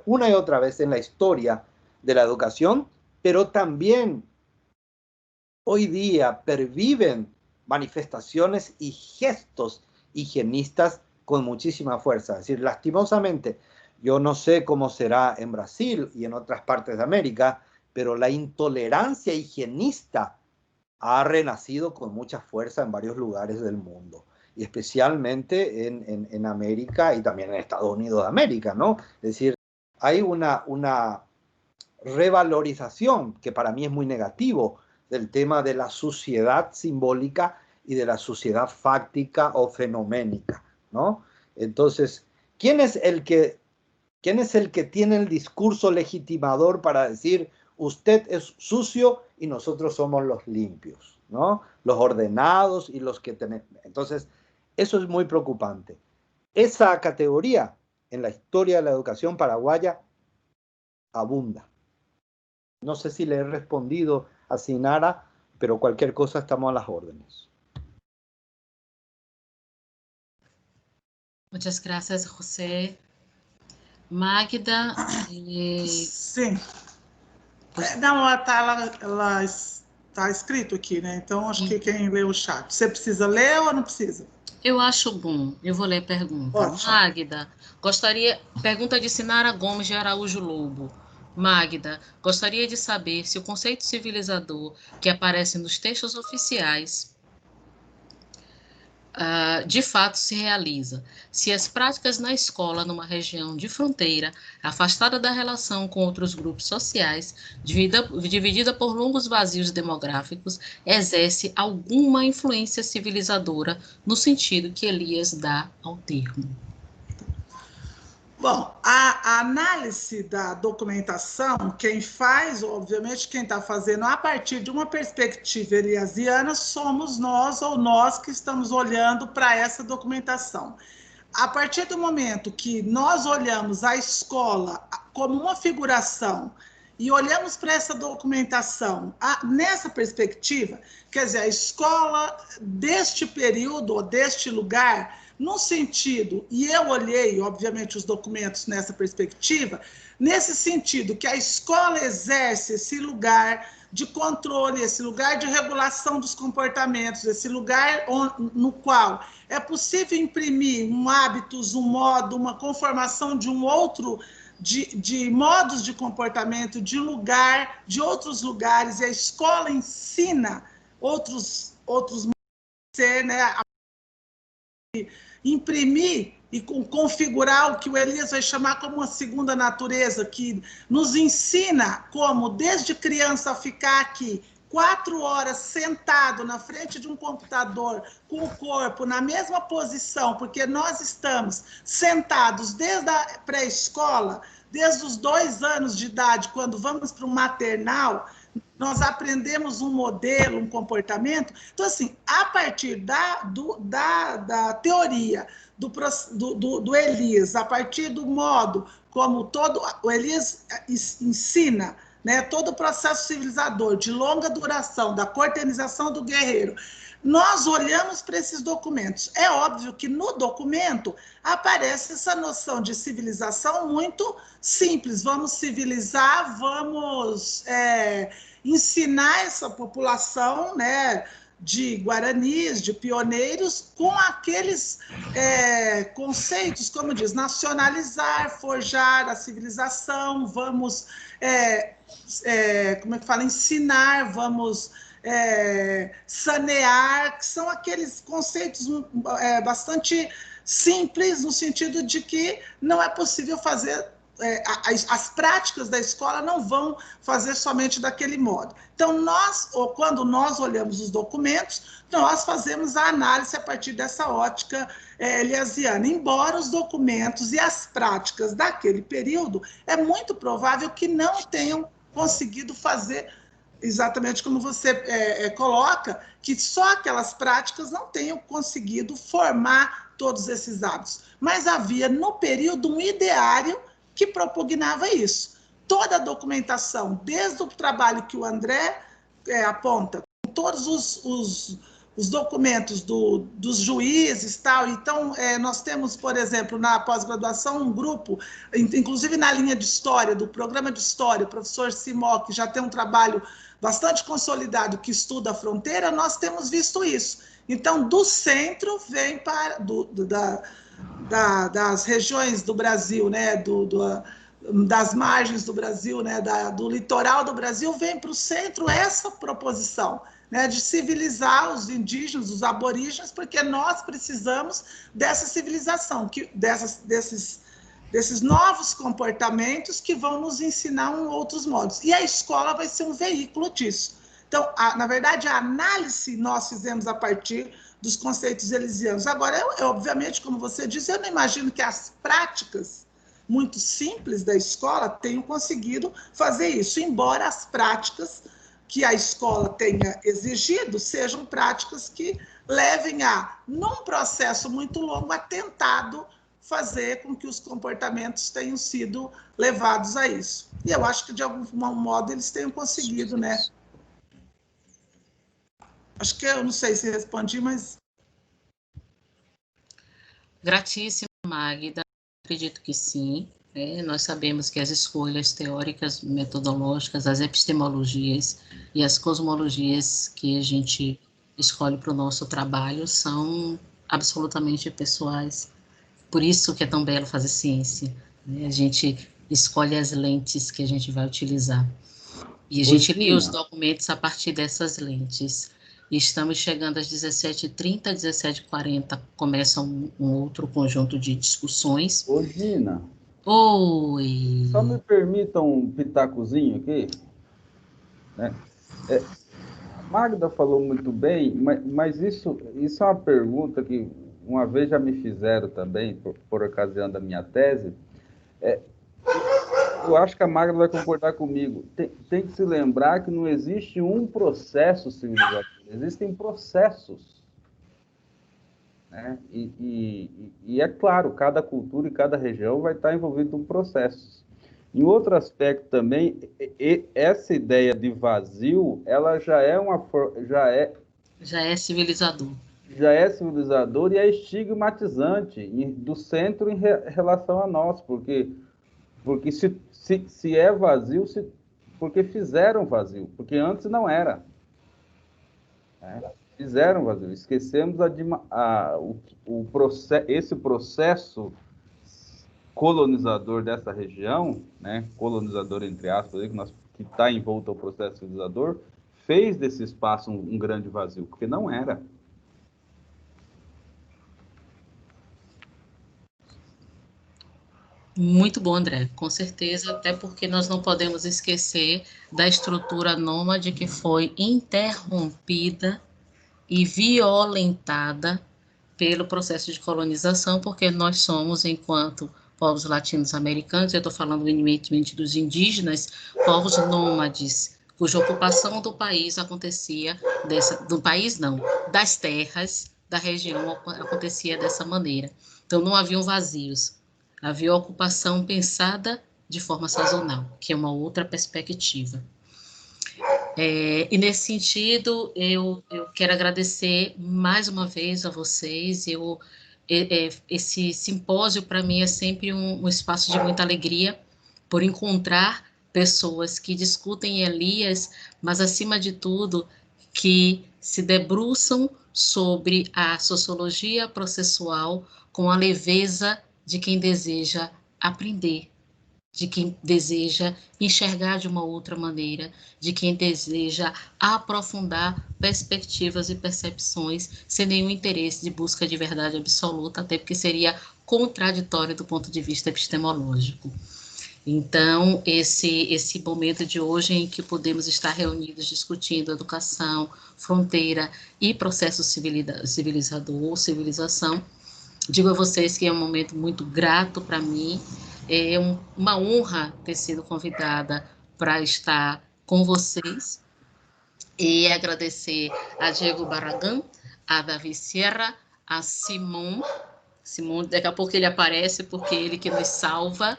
una y otra vez en la historia de la educación, pero también hoy día perviven manifestaciones y gestos higienistas con muchísima fuerza. Es decir, lastimosamente, yo no sé cómo será en Brasil y en otras partes de América, pero la intolerancia higienista ha renacido con mucha fuerza en varios lugares del mundo, y especialmente en América y también en Estados Unidos de América, ¿no? Es decir, hay una revalorización que para mí es muy negativo del tema de la suciedad simbólica y de la suciedad fáctica o fenoménica, ¿no? Entonces, ¿quién es el que ¿Quién es el que tiene el discurso legitimador para decir usted es sucio y nosotros somos los limpios, ¿no? Los ordenados y los que tenemos? Entonces, eso es muy preocupante. Esa categoría en la historia de la educación paraguaya abunda. No sé si le he respondido a Sinara, pero cualquier cosa estamos a las órdenes. Muchas gracias, José. Magda. Sim. Não, ela está escrito aqui, né? Então, acho que quem lê o chat. Você precisa ler ou não precisa? Eu acho bom. Eu vou ler a pergunta. Ótimo. Magda, pergunta de Sinara Gomes de Araújo Lobo. Magda, gostaria de saber se o conceito civilizador que aparece nos textos oficiais de fato se realiza, se as práticas na escola numa região de fronteira, afastada da relação com outros grupos sociais, dividida por longos vazios demográficos, exerce alguma influência civilizadora no sentido que Elias dá ao termo. Bom, a análise da documentação, quem faz, obviamente, quem está fazendo a partir de uma perspectiva eliasiana, somos nós ou nós que estamos olhando para essa documentação. A partir do momento que nós olhamos a escola como uma figuração e olhamos para essa documentação nessa perspectiva, quer dizer, a escola deste período ou deste lugar, no sentido, e eu olhei, obviamente, os documentos nessa perspectiva, nesse sentido que a escola exerce esse lugar de controle, esse lugar de regulação dos comportamentos, esse lugar no qual é possível imprimir hábitos, um modo, uma conformação de um outro, de modos de comportamento, de outros lugares, e a escola ensina outros modos de ser, né? Imprimir e configurar o que o Elias vai chamar como uma segunda natureza, que nos ensina como, desde criança, ficar aqui 4 horas sentado na frente de um computador, com o corpo na mesma posição, porque nós estamos sentados desde a pré-escola, desde os 2 anos de idade, quando vamos para o maternal, nós aprendemos um modelo, um comportamento. Então, assim, a partir da teoria do Elias, a partir do modo como o Elias ensina, né, todo o processo civilizador de longa duração, da cortenização do guerreiro, nós olhamos para esses documentos. É óbvio que no documento aparece essa noção de civilização muito simples. Vamos civilizar, vamos ensinar essa população, né, de guaranis, de pioneiros, com aqueles conceitos, como diz, nacionalizar, forjar a civilização, vamos, como é que fala, ensinar, vamos sanear, que são aqueles conceitos bastante simples, no sentido de que não é possível fazer, as práticas da escola não vão fazer somente daquele modo. Então, quando nós olhamos os documentos, nós fazemos a análise a partir dessa ótica eliasiana. Embora os documentos e as práticas daquele período, é muito provável que não tenham conseguido fazer exatamente como você coloca, que só aquelas práticas não tenham conseguido formar todos esses hábitos. Mas havia, no período, um ideário que propugnava isso. Toda a documentação, desde o trabalho que o André aponta, com todos os documentos dos juízes e tal. Então, nós temos, por exemplo, na pós-graduação, um grupo, inclusive na linha de história, do programa de história, o professor Simó, que já tem um trabalho bastante consolidado, que estuda a fronteira, nós temos visto isso. Então, do centro vem para das regiões do Brasil, né, das margens do Brasil, né, do litoral do Brasil, vem para o centro essa proposição, né, de civilizar os indígenas, os aborígenes, porque nós precisamos dessa civilização, desses novos comportamentos que vão nos ensinar outros modos. E a escola vai ser um veículo disso. Então, na verdade, a análise nós fizemos a partir dos conceitos elisianos. Agora, obviamente, como você disse, eu não imagino que as práticas muito simples da escola tenham conseguido fazer isso, embora as práticas que a escola tenha exigido sejam práticas que levem a, num processo muito longo, a tentado fazer com que os comportamentos tenham sido levados a isso. E eu acho que, de algum modo, eles tenham conseguido, né? Acho que eu não sei se respondi, mas... Gratíssima, Magda. Acredito que sim. Nós sabemos que as escolhas teóricas, metodológicas, as epistemologias e as cosmologias que a gente escolhe para o nosso trabalho são absolutamente pessoais. Por isso que é tão belo fazer ciência, né? A gente escolhe as lentes que a gente vai utilizar. E a gente lê os documentos a partir dessas lentes. E estamos chegando às 17h30, 17h40, começa um outro conjunto de discussões. Ô, Gina. Oi. Só me permitam um pitacozinho aqui. Né? Magda falou muito bem, mas isso é uma pergunta que uma vez já me fizeram também, por ocasião da minha tese. Eu acho que a Magda vai concordar comigo. Tem que se lembrar que não existe um processo civilizatório, existem processos. Né? E é claro, cada cultura e cada região vai estar envolvida em processos. Em outro aspecto também, essa ideia de vazio, ela já é civilizador. Já é civilizador e é estigmatizante do centro em relação a nós, porque se é vazio, porque fizeram vazio, porque antes não era. Né? Fizeram vazio, esquecemos esse processo colonizador dessa região, né? Colonizador entre aspas, que está envolto ao processo civilizador, fez desse espaço um grande vazio, porque não era. Muito bom, André, com certeza, até porque nós não podemos esquecer da estrutura nômade que foi interrompida e violentada pelo processo de colonização, porque nós somos, enquanto povos latino-americanos, eu estou falando eminentemente dos indígenas, povos nômades, cuja ocupação do país acontecia, das terras da região acontecia dessa maneira. Então, não haviam vazios, havia ocupação pensada de forma sazonal, que é uma outra perspectiva. E nesse sentido, eu quero agradecer mais uma vez a vocês. Esse simpósio, para mim, é sempre um espaço de muita alegria, por encontrar pessoas que discutem Elias, mas, acima de tudo, que se debruçam sobre a sociologia processual com a leveza de quem deseja aprender, de quem deseja enxergar de uma outra maneira, de quem deseja aprofundar perspectivas e percepções sem nenhum interesse de busca de verdade absoluta, até porque seria contraditório do ponto de vista epistemológico. Então, esse momento de hoje em que podemos estar reunidos discutindo educação, fronteira e processo civilizador ou civilização, digo a vocês que é um momento muito grato para mim. É uma honra ter sido convidada para estar com vocês e agradecer a Diego Barragán, a Davi Sierra, a Simon, daqui a pouco ele aparece porque ele que nos salva,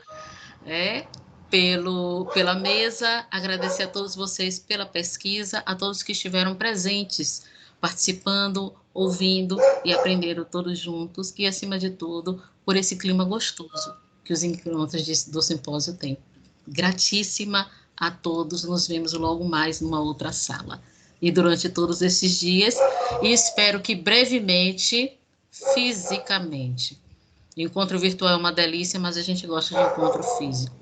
pela mesa, agradecer a todos vocês pela pesquisa, a todos que estiveram presentes, participando, ouvindo e aprenderam todos juntos e, acima de tudo, por esse clima gostoso que os encontros do simpósio têm. Gratíssima a todos, nos vemos logo mais numa outra sala. E durante todos esses dias, e espero que brevemente, fisicamente. O encontro virtual é uma delícia, mas a gente gosta de encontro físico.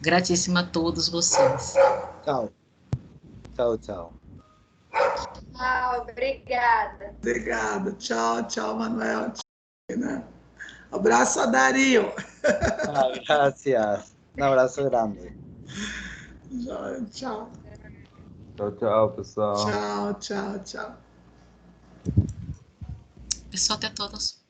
Gratíssima a todos vocês. Tchau. Tchau, tchau. Obrigada. Obrigada. Tchau, Manuel. Abraço a Dario. Gracias. Un abrazo grande. Tchau. Tchau, pessoal. Tchau. Pessoal, até todos.